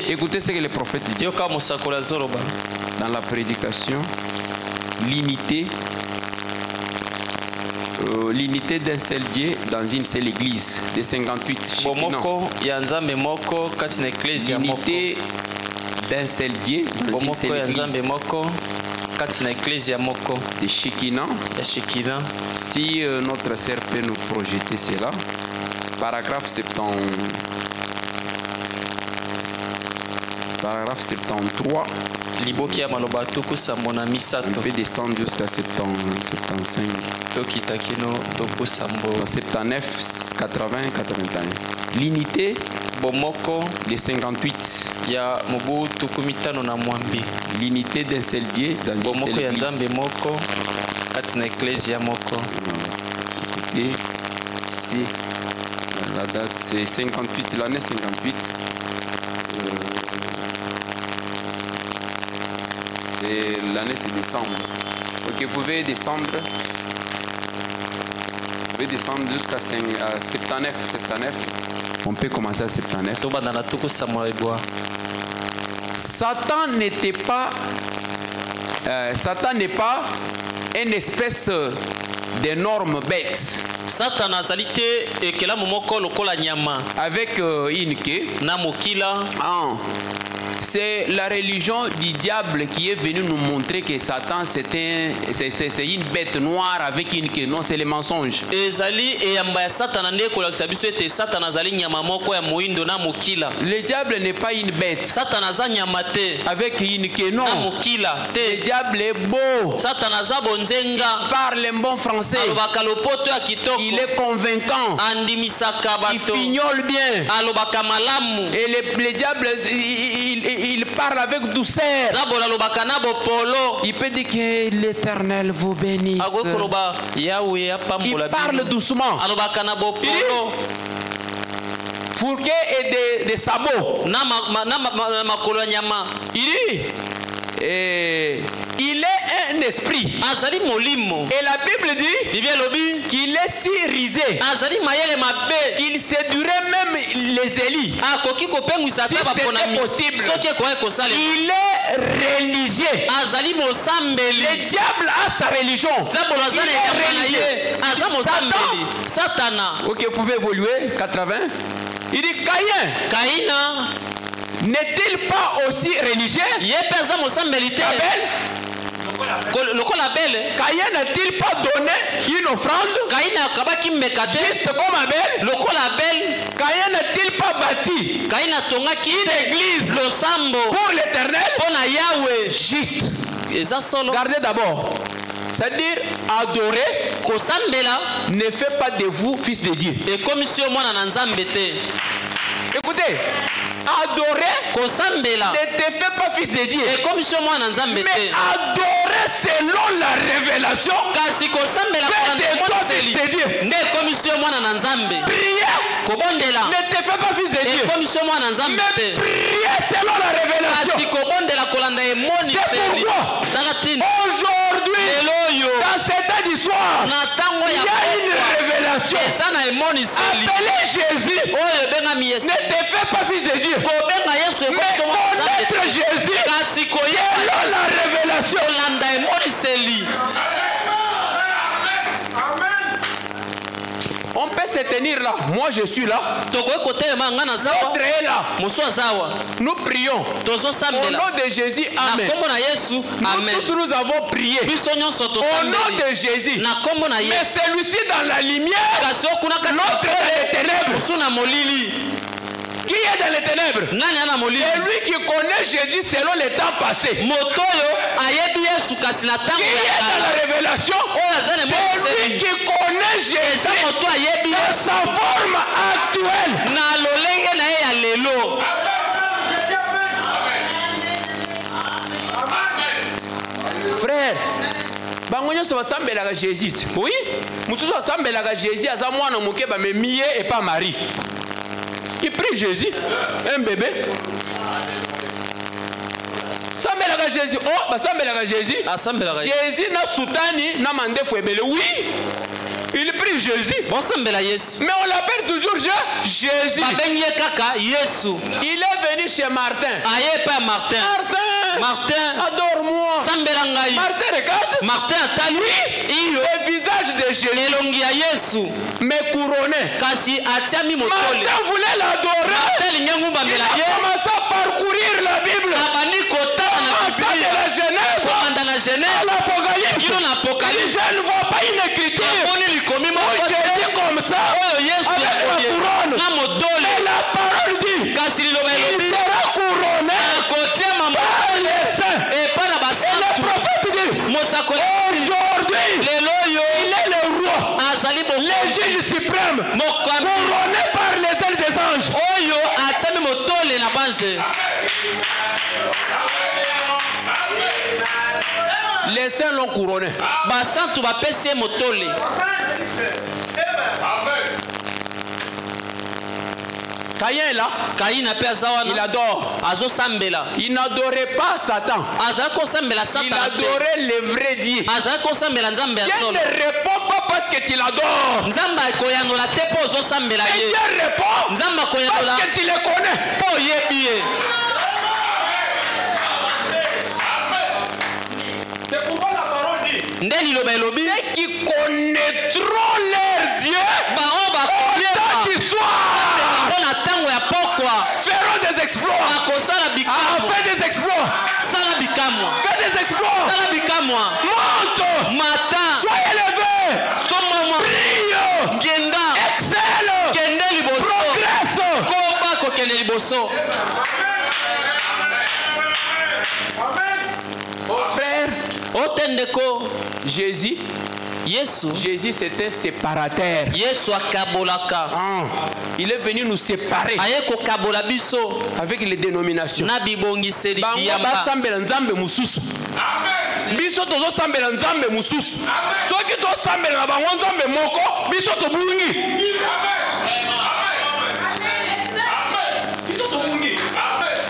Écoutez ce que le prophète dit dans la prédication. L'unité d'un seul Dieu dans une seule église de 58. L'unité d'un seul Dieu dans une seule église de Shekinah. Si notre sœur peut nous projeter cela, paragraphe 73. Paragraphe 73. On peut descendre jusqu'à 75. 79, 80, 81. L'unité de 58. L'unité d'un seul Dieu dans une seule église. Écoutez, ici, la date c'est 58, l'année 58. L'année c'est décembre. Ok, vous pouvez descendre. Jusqu'à 79. On peut commencer à 79. Satan n'est pas une espèce d'énorme bête. Avec une queue. C'est la religion du diable qui est venue nous montrer que Satan c'est une bête noire avec une queue. Non, c'est le mensonge. Le diable n'est pas une bête avec une queue. Non, le diable est beau. Il parle un bon français. Il est convaincant. Il fignole bien. Et le diable, il parle avec douceur. Il peut dire que l'Éternel vous bénisse. Il parle doucement. Fourquet et des sabots. Il dit, il est un un esprit. Et la Bible dit qu'il est si risé qu'il séduirait même les élites. Si c'était possible. Il est religieux. Le diable a sa religion. Il est religieux. Satan. Ok, vous pouvez évoluer. 80. Il dit Caïn. N'est-il pas aussi religieux? Abel? Caïn n'a-t-il pas donné une offrande? Juste comme Abel? Caïn n'a-t-il pas bâti une église pour l'Éternel? Juste. Gardez d'abord. C'est-à-dire, adorer ne fait pas de vous fils de Dieu. Écoutez, adorer ne te fait pas fils de Dieu. Mais adorer selon la révélation fait de toi fils de Dieu. Prier ne te fait pas fils de Dieu. Mais prier selon la révélation. C'est pourquoi aujourd'hui, dans cet temps d'histoire, il y a une révélation. Appeler Jésus ne te fait pas fils de Dieu. Mais connaître Jésus selon la révélation. On peut se tenir là. Moi je suis là. L'autre est là. Nous prions. Au nom de Jésus, amen. Nous tous nous avons prié. Au nom de Jésus. Mais celui-ci dans la lumière, l'autre dans les ténèbres. Qui est dans les ténèbres? C'est lui qui connaît Jésus selon les temps passés. Qui est dans la révélation? C'est lui qui connaît Jésus dans sa forme actuelle. Frère, bangonyo so basambelaka Jésus. Oui? Mutuzo basambelaka Jésus aza mwana moke ba memiye et pas Marie. Il prie Jésus, un bébé. Sambelaka Jésus. Oh, sambelaka Jésus. Jésus n'a soutani n'a mandé fouebele. Oui. Il prie Jésus. Mais on l'appelle toujours Jésus. Il est venu chez Martin. Martin, adore-moi. Martin, regarde. Oui, le visage de Jésus. Mais couronné. Martin voulait l'adorer. Il a commencé à parcourir la Bible. De la Genèse à l'Apocalypse. Je ne vois pas une écriture. Jésus comme ça. Avec la couronne. Et la parole dit. Il sera couronné. Et le prophète dit. Aujourd'hui. Il est le roi. Le juge suprême. Couronné par les ailes des anges. Les saints l'ont couronné. Caïn est là. Il adore. Il n'adorait pas Satan. Il adorait le vrai Dieu. Dieu ne répond pas parce que tu l'adores. Dieu répond parce que tu le connais. C'est pourquoi la parole dit. Ceux qui connaîtront leur Dieu au temps du soir feront des exploits. Fais des exploits. Fais des exploits. Monte. Sois élevé. Prie. Excelle. Progresse. Jésus, Jésus c'était séparateur. Il est venu nous séparer avec les dénominations. Biso tozo sambela nzambe mususu. Soki to sambela na bango nzambe moko, biso to bungi. Biso to bungi.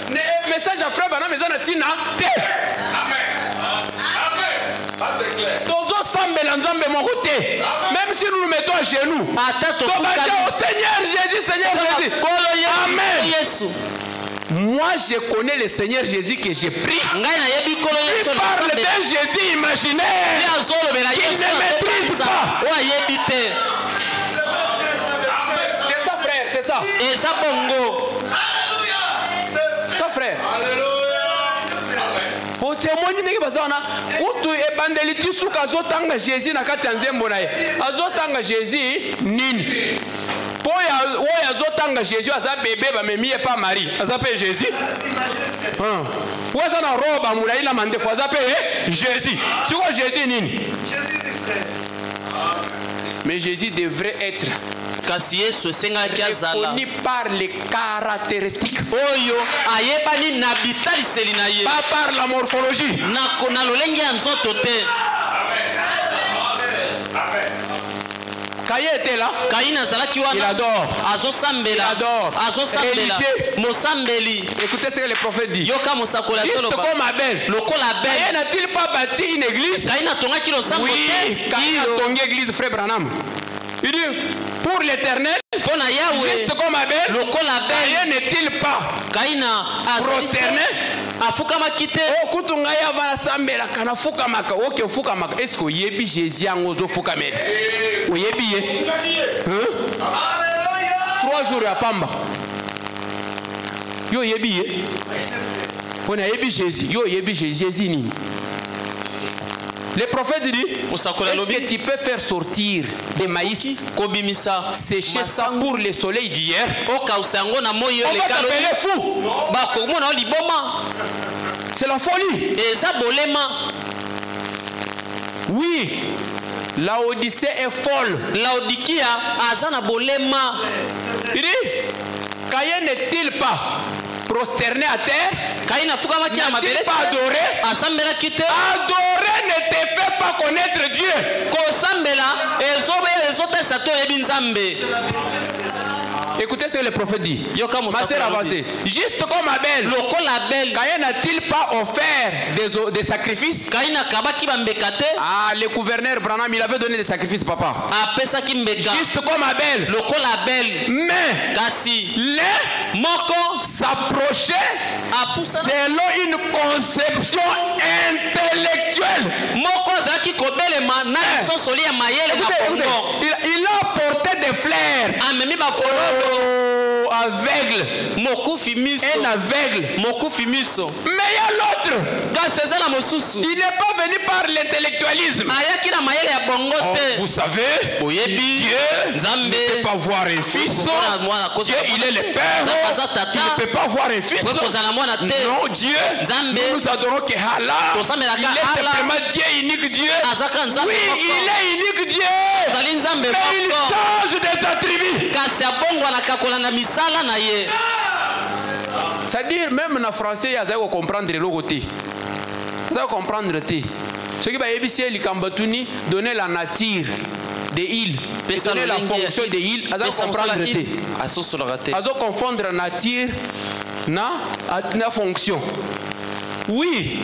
Ne message à frère bana mezana tina te. Même si nous nous mettons à genoux. Au Seigneur Jésus, Seigneur Jésus. Amen. Moi, je connais le Seigneur Jésus que j'ai pris. Il parle d'un Jésus imaginaire qu'il ne maîtrise pas. C'est ça, frère, c'est ça. Et ça, bongo. Ça, frère. Pour témoigner que bazana, kutu evangeliti suka azotanga Jésus na kati ya nzembo na ye. Azotanga Jésus nini? Po ya oya azotanga Jésus aza bébé ba memi pas Marie. Aza pe Jésus. Waza na roba mulai la mande fo aza pe Jésus. Siko Jésus nini? Mais Jésus devrait être reconnu par les caractéristiques. Pas par la morphologie. Caïn était là. Il adore. Il adore. Religieux. Écoutez ce que le prophète dit. Juste comme Abel. Caïn n'a-t-il pas bâti une église? Oui, Caïn a tombé l'église, frère Branham. Il dit, pour l'éternel, juste comme Abel, Caïn n'est-il pas prosterné? Oh, kutunga ya vana sambela kana fuka maka. Ok, fuka maka. Est-ce que yebi Jésus angozo fuka mele? Oyebi ye? 3 jours ya pamba. Yo yebi ye? On a yebi Jésus. Yo yebi Jésus nini? Le prophète dit, est-ce que tu peux faire sortir des maïs, sécher ça pour le soleil d'hier? On va t'appeler fou. C'est la folie. Oui, la Odyssée est folle. Il dit, Caïn n'est-il pas prosterné à terre? N'a-t-il pas adoré? Adorer ne te fait pas connaître Dieu. Écoutez ce que le prophète dit. Ma sœur avancée. Juste comme Abel. Caïn n'a-t-il pas offert des sacrifices? Ah, le gouverneur Branham, il avait donné des sacrifices, papa. Juste comme Abel. Mais les s'approchaient selon une conception intellectuelle. Il a apporté des fleurs. Aveugle. Un aveugle. Mais il y a l'autre. Il n'est pas venu par l'intellectualisme. Oh, vous savez, Dieu ne peut pas voir un fils. Dieu, il est le Père. Il ne peut pas voir un fils. Non, Dieu, nous adorons que Allah. Il est simplement Dieu, unique Dieu. Oui, il est unique Dieu. Mais il change des attributs. C'est-à-dire, même en français, il y a comprendre le côté. Vous allez comprendre. Ce qui va éviter donner la nature des îles, donner la fonction des îles, vous allez comprendre. Vous allez confondre la nature la fonction. Oui.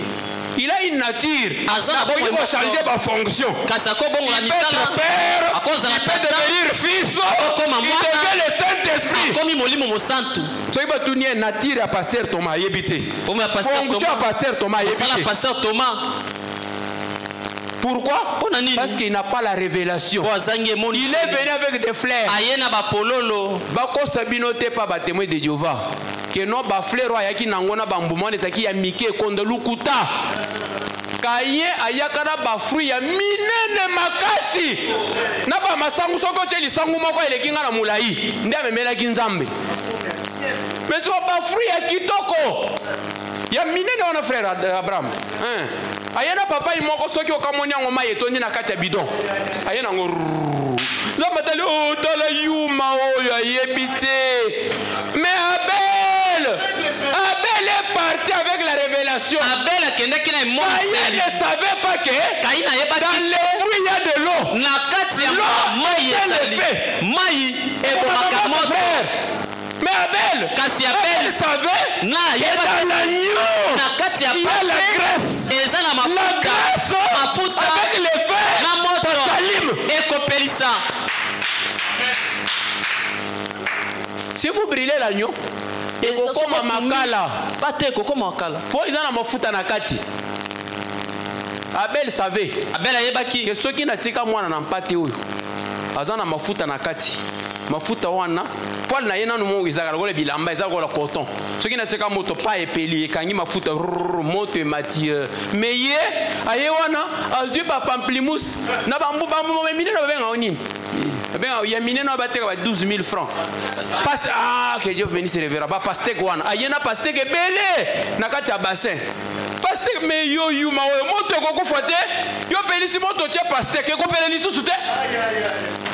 Il a une nature. Il va changer ma fonction. Il peut être père. Il peut devenir fils. Il devient le Saint-Esprit. Ce qui va tourner nature à pasteur Thomas. Fonction à pasteur Thomas. Pourquoi? Parce qu'il n'a pas la révélation. Il est venu avec des fleurs. Bako sabinote pas témoin de Jéhovah. Que non ba fleur wa yaki nangona bambuma ne saki ya mike konde lukuta. Caïn ayakana ba fruit ya minene makasi. Na ba masangu soko cheli sangu moko elekinga na mulai. Ndia memela kinzambe. Mais so ba fruit ya kitoko. Ya minene wana frère Abraham. Ayana papa imoko soki okamonya ngoma yetondi na kati ya bidon. Ayana ngoro. Zamatali o tala yuma oyo ayebite. Mais Abel est parti avec la révélation. Caïn ne savait pas que dans les fruits il y a de l'eau. L'eau est le fait. Mais Abel savait que dans l'agneau il y a la graisse. La graisse avec le feu, Si vous brûlez l'agneau, et vous comme makala. Pas te comme makala. Pour ils en ont mafuta na kati. Abel savait. Abel ayebaki. Que ceux qui n'atika mwana na mpate oyo. Azana mafuta na kati. Mafuta wana. Paul na yena no mo izaka ko le bilamba izaka ko coton. Ceux qui n'atika moto pas épeli kangi mafuta moto mati. Mais ye aye wana azu ba pamplimousse na bambu mine no benga onini. Ben il y a mine no ba teka ba 12 000 francs. Que Dieu bénisse le verra pas pastèque wana. Ayena pastèque belé na kati ya bassin. Pastèque mais yo ma moto ko fote yo pelisi moto tie pastèque ko peleli tout te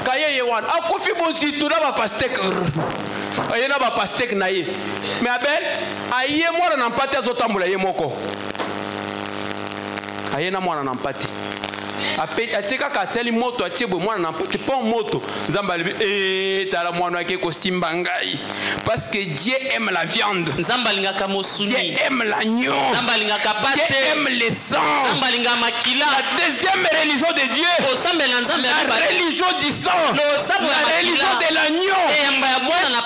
kaye ye wan a kofi bozito na ba pastèque ayena ba pastèque na ye mais Abel aye mwana na mpate azotambola ye moko ayena mwana na mpate atika kaseli moto atie bo mwana na mpate pon moto nzamba libi tala mwana yake ko simba ngai parce que Dieu aime la viande. Dieu aime l'agneau. Dieu aime le sang. La deuxième religion de Dieu. La religion du sang. La religion de l'agneau.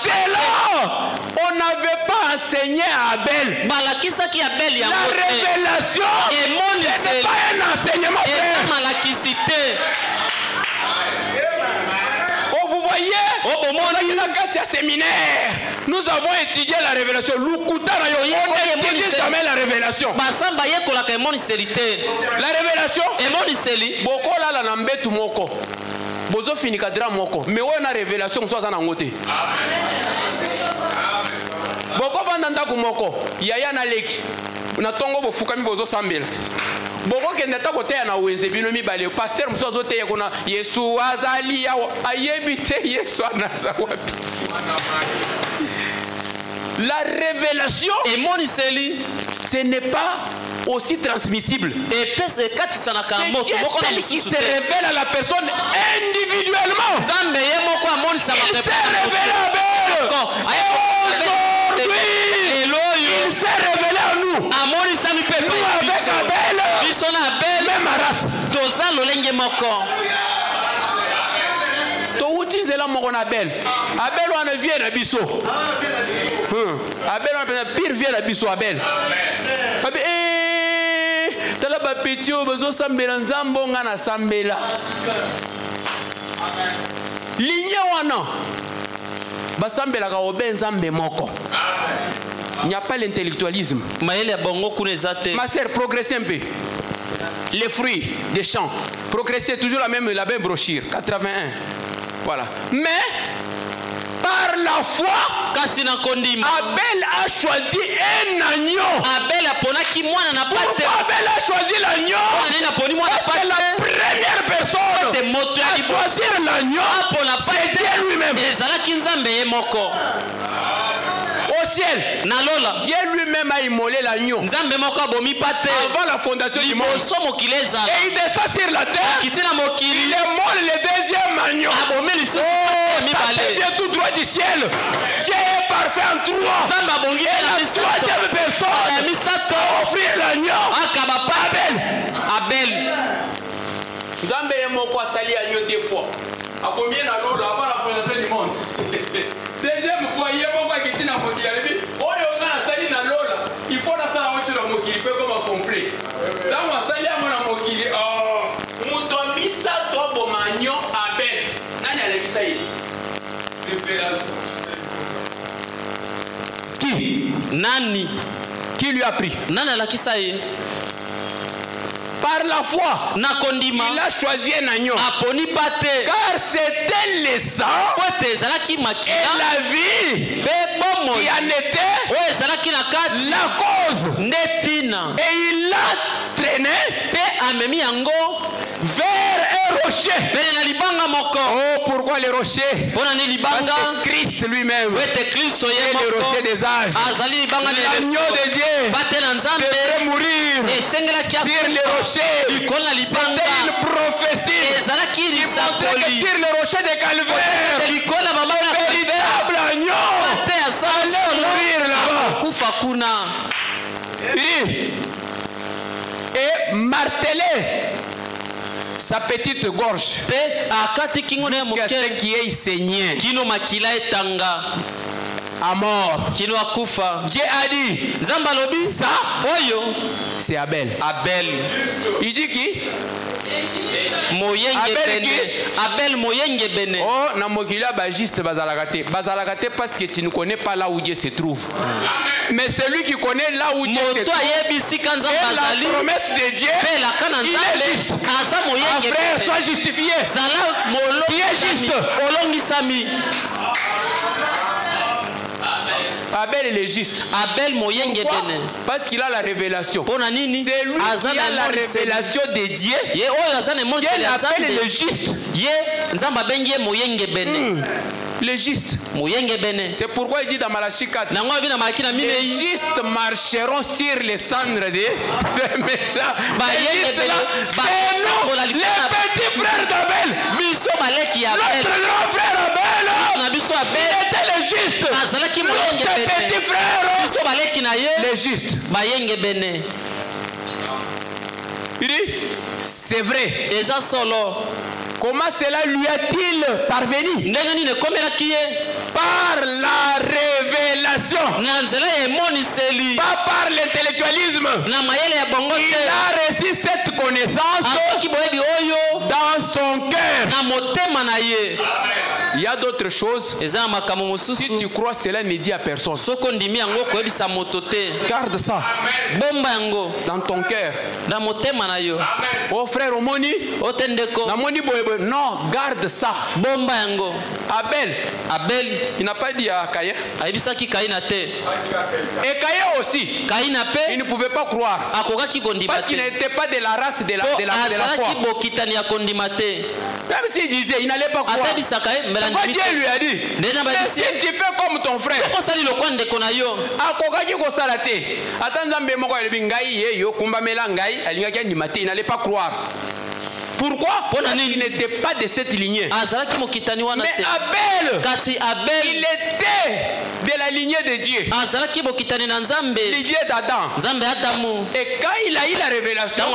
C'est là. On n'avait pas enseigné à Abel. La révélation. Ce n'est pas un enseignement. Vous voyez, séminaire, nous avons étudié la révélation. On étudie jamais la révélation. La révélation, beaucoup là la nambetu moko. Bozo fini kadra moko. Mais on a révélation soit en angoté. Beaucoup vandanda kumoko. Yaya na leki. Na tongo bo fukami bozo sambela. Boko kende ta kote na wenze bino mibale pasteur musozo te yakuna Yesu azali ya ayebite Yesu anaza wapi. La révélation ce n'est pas aussi transmissible. C'est celle qui se révèle à la personne individuellement. Il s'est révélé à Abel. Aujourd'hui, il s'est révélé à nous. Nous avec Abel, même race. Abel on a vu na biso. Abel on a pire vient na biso Abel. Tala ba petio bazo sambela nzambo nga na sambela. Linya wana. Ba sambela ka obe nzambe moko. Il n'y a pas l'intellectualisme. Ma sœur, progressez un peu. Les fruits des champs. Progressez toujours la même brochure. 81. Voilà. Mais, par la foi, Abel a choisi un agneau. Pourquoi Abel a choisi l'agneau? Parce que la première personne à choisir l'agneau, c'est Dieu lui-même. Au ciel, Dieu lui-même a immolé l'agneau avant la fondation du monde. Et il descend sur la terre. Il immole le deuxième agneau. Ça vient tout droit du ciel. Dieu est parfait en trois. Et la troisième personne va offrir l'agneau. Abel. Nzambe est moko sali agneau deux fois. A combien d'anneaux avant la fondation du monde? Deuxième fois, il y a mon qui était dans mon mokili. Il faut la salle sur le mokili, comme un complet. Là, on a sali à mon mokili. Moutomista, toi, bon magnon, Abel. Nani a l'église ça y est. Qui? Nani. Qui lui a pris? Nani a l'église ça y est. Par la foi, il a choisi un agneau. Car c'était le sang et la vie qui en était la cause. Et il l'a traîné vers un rocher. Oh, pourquoi le rocher? Parce que Christ lui-même est le rocher des âges. L'agneau de Dieu devait mourir sur le rocher. C'était une prophétie qui montrait que sur le rocher de Calvaire, le véritable agneau allait mourir là-bas. Et marteler sa petite gorge jusqu'à ce qu'il ait saigné. à mort. Dieu a dit ça, c'est Abel. Il dit qui? Abel moyenge bene. Oh, na mokila ba juste bazalakate. Bazalakate parce que tu ne connais pas là où Dieu se trouve. Mais celui qui connaît là où Dieu se trouve. Et la promesse de Dieu, il est juste. Frère, sois justifié. Qui est juste? Abel il est juste. Abel moyenge bene. Parce qu'il a la révélation. C'est lui qui a la révélation de Dieu. Dieu l'appelle le juste. Le juste. C'est pourquoi il dit dans Malachie 4, les justes marcheront sur les cendres des méchants. C'est nous, les petits frères d'Abel. Notre grand frère Abel, il était le juste. Notre petit frère, le juste. Il dit, c'est vrai. Comment cela lui a-t-il parvenu? Par la révélation. Pas par l'intellectualisme. Il a reçu cette connaissance dans son cœur. Il y a d'autres choses. Si tu crois, cela ne dit à personne. Garde ça dans ton cœur. Oh frère, Omoni, non, garde ça. Abel, il n'a pas dit à Caïn. Et Caïn aussi, il ne pouvait pas croire. Parce qu'il n'était pas de la race de la foi. Même s'il disait, il n'allait pas croire. Pourquoi Dieu lui a dit, si tu fais comme ton frère, il n'allait pas croire. Pourquoi? Parce qu'il n'était pas de cette lignée. Mais Abel, il était de la lignée de Dieu. Lignée d'Adam. Et quand il a eu la révélation,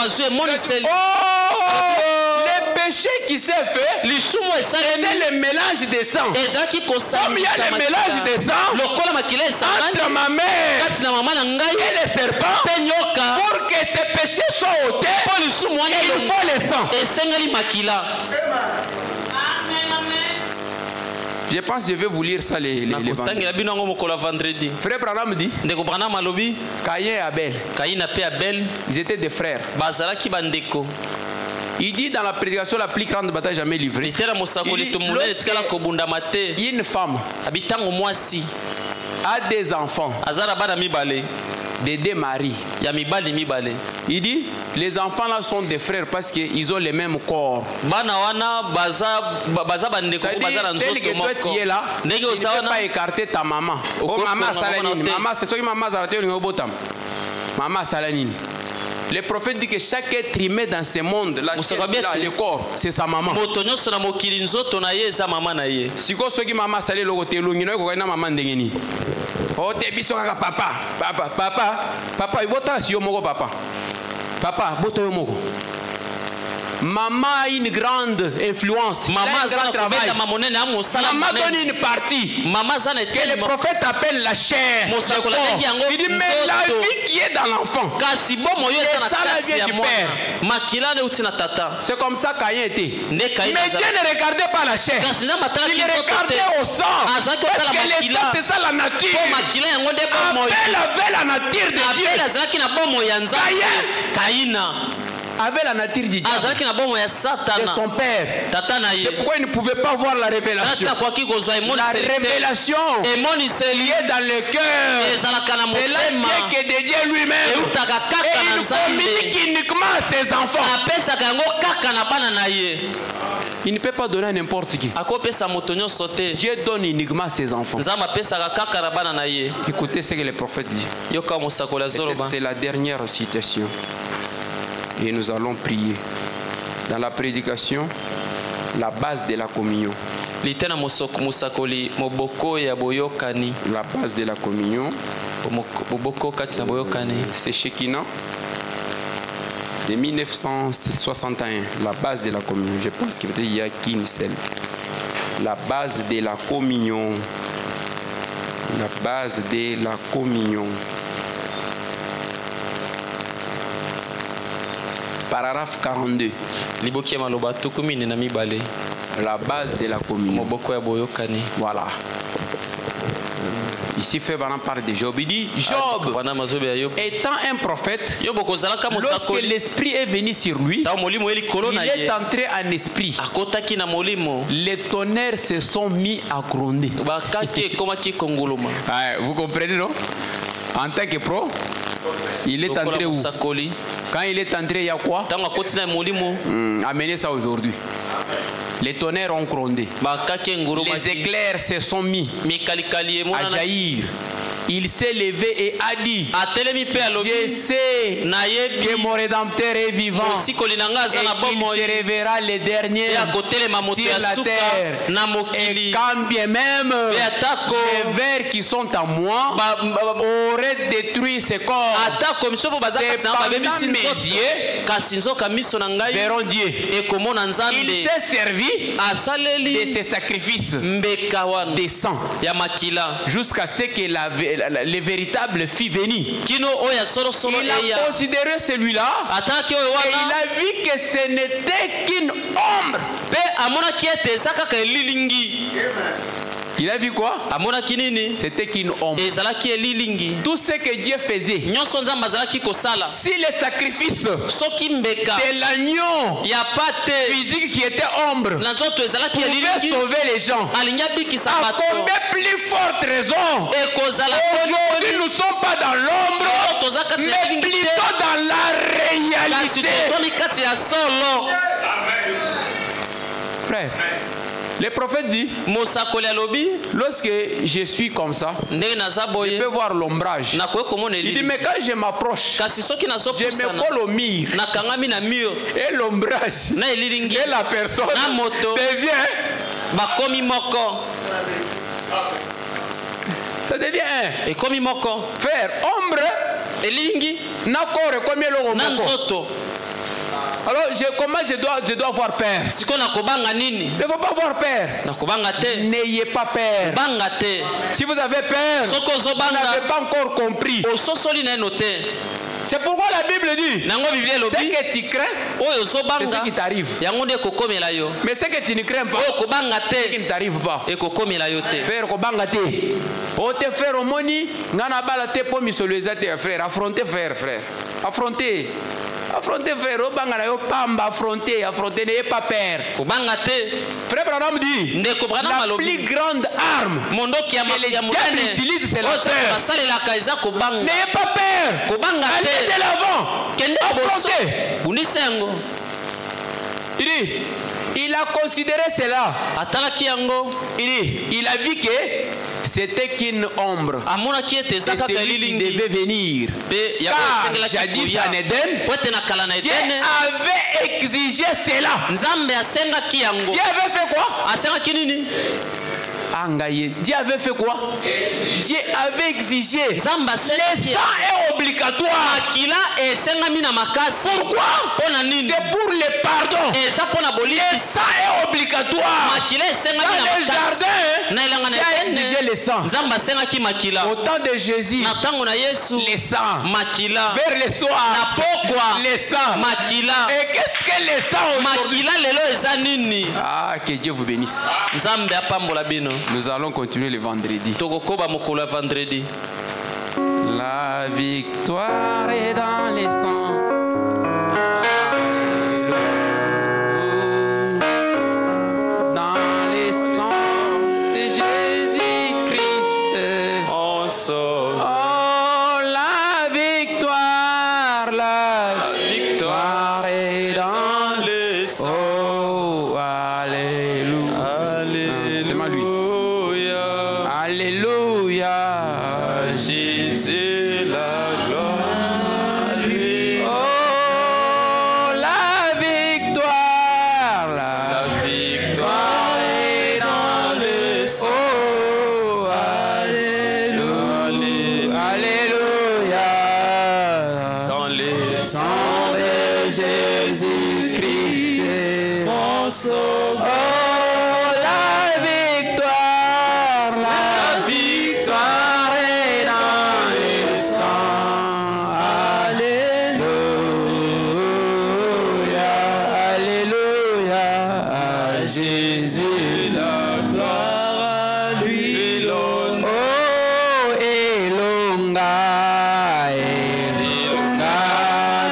le péché qui s'est fait, c'était le mélange des sangs. Comme il y a le mélange des sangs entre ma mère et le serpent, pour que ces péchés soient ôtés, il faut le sang. Je pense que je vais vous lire ça les vendredis. Frère Branham dit, Caïn et Abel, ils étaient des frères. Il dit dans la prédication la plus grande bataille jamais livrée, il y a une femme a des enfants, des deux maris. Il dit les enfants là sont des frères parce qu'ils ont les mêmes corps. Tel que toi tu es là, tu ne peux pas écarter ta maman. Oh maman Salanine, maman c'est ce que maman Salanine. Le prophète dit que chaque être humain dans ce monde, le corps, c'est sa maman. Si vous avez maman salé le côté long, vous avez maman ndengeni. Oh te biso kaka papa, ibota si yo moko papa, boto yo moko. Maman a une grande influence. Maman a un grand travail. Maman donne une partie que le prophète appelle la chair. Il dit mais la vie qui est dans l'enfant, c'est ça la vie du père. C'est comme ça Caïn était. Mais Dieu ne regardait pas la chair. Il regardait au sang. Parce que le sang c'est ça la nature. Abel avait la nature de Dieu. Caïn avait la nature de Dieu, de son père. C'est pourquoi il ne pouvait pas voir la révélation. La révélation qui est dans le cœur, c'est la vie que de Dieu lui-même. Et il communique uniquement à ses enfants. Il ne peut pas donner à n'importe qui. Dieu donne uniquement à ses enfants. Écoutez ce que le prophète dit. C'est la dernière citation. Et nous allons prier. Dans la prédication, la base de la communion. La base de la communion, c'est Shekinah de 1961. La base de la communion. Je pense qu'il y a qu'une seule. La base de la communion. La base de la communion. Paragraphe 42. La base de la communion. Voilà. Ici, fait parle de Job. Il dit, Job, étant un prophète, lorsque l'esprit est venu sur lui, il est entré en esprit. Les tonnerres se sont mis à gronder. Vous comprenez, non? En tant que pro, il est entré où? Quand il est entré, il y a quoi? Amenez ça aujourd'hui. Les tonnerres ont grondé. Les éclairs se sont mis à jaillir. Il s'est levé et a dit, je sais que mon Rédempteur est vivant et qu'il se révérera les derniers sur la terre. Et quand bien même les vers qui sont à moi auraient détruit ce corps, cependant mes yeux verront Dieu. Il s'est servi de ces sacrifices de sang jusqu'à ce que le véritable fils venu. Il a considéré celui-là et il a vu que ce n'était qu'une ombre. Il a vu quoi? C'était qu'une ombre. Tout ce que Dieu faisait, si les sacrifices de l'agneau physique qui était ombre pouvait sauver les gens, à combien plus forte raison aujourd'hui nous ne sommes pas dans l'ombre mais plutôt dans la réalité. Frère, le prophète dit, lorsque je suis comme ça, je peux voir l'ombrage. Il dit, mais quand je m'approche, je me colle au mur. Et l'ombrage et la personne devient ça devient un. Frère, ombre n'accord comme l'ombre. Alors, comment je dois avoir peur? Ne faut pas avoir peur. N'ayez pas peur. Si vous avez peur, vous n'avez pas encore compris. C'est pourquoi la Bible dit, ce que tu crains, c'est ce qui t'arrive. Mais ce que tu ne crains pas, c'est ce qui ne t'arrive pas. Frère, frère, au moni, frère, affrontez, frère. Affrontez. Affrontez, frère, affrontez, n'ayez pas peur. Frère Branham dit, la plus grande arme que les diables utilisent, c'est la peur. N'ayez pas peur. Allez de l'avant. Affrontez. Il dit, il a considéré cela. Il dit, il a vu que c'était qu'une ombre. Et celui qui devait venir. Car jadis en Éden, Dieu avait exigé cela. Dieu avait fait quoi? Dieu avait fait quoi? Dieu avait exigé. Le sang est obligatoire. Pourquoi? C'est pour le pardon. Le sang est obligatoire. Dans le jardin, Dieu a exigé le sang. Au temps de Jésus, le sang. Vers le soir, le sang. Et qu'est-ce que le sang aujourd'hui? Ah, que Dieu vous bénisse. Nous allons continuer le vendredi. La victoire est dans les sangs. Dans les sangs de Jésus-Christ. Oh, la victoire est dans les sangs. Oh, alléluia. C'est moi lui. Alléluia. Jésus la gloire. Oh, la victoire est dans le sang. Oh, alléluia. Alléluia. Dans le sang de Jésus-Christ, mon sauveur. Oh, la victoire Jésus, la gloire à lui, l'honneur. Oh, Elonga, Elonga,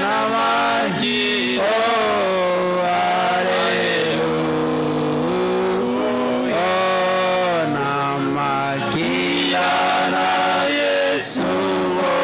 Namaki, oh, Alléluia, oh, Namaki, Yana, Yesu, oh,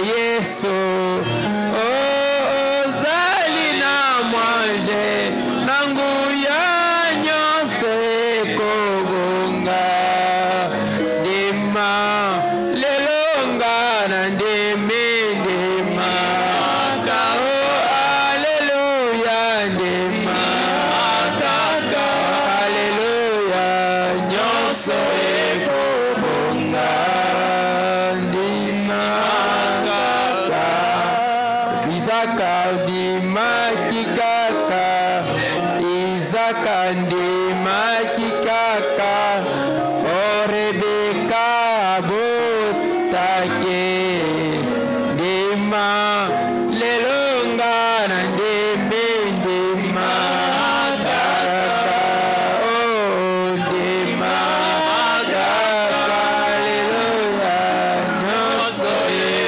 Yesu, oh, ozali na Isaka ndimaki kaka, Isaka ndimaki kaka, o Rebeka botake ndima lelonga na ndembe ndima kaka, o ndima kaka lelonga nyonso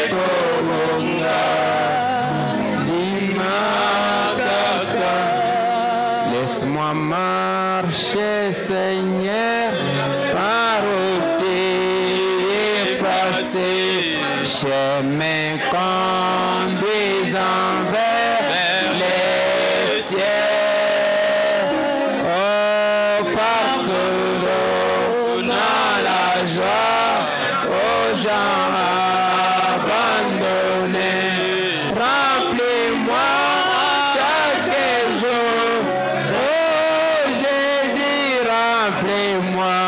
ekobonga ndima kaka. Laisse-moi marcher, Seigneur, par où tu es passé, chemin conduisant vers les cieux. Oh, partout donnant la joie aux gens abandonnés. Remplis-moi chaque jour. Oh Jésus, remplis-moi.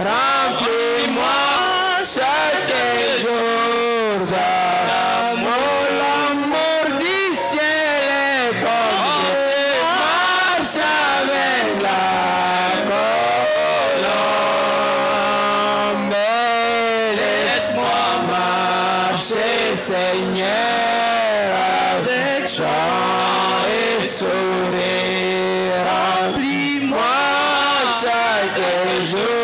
Remplis-moi chaque jour d'amour. L'amour du ciel est comme je marche avec la colombe. Laisse-moi marcher, Seigneur, avec chant et sourire. Remplis-moi chaque jour.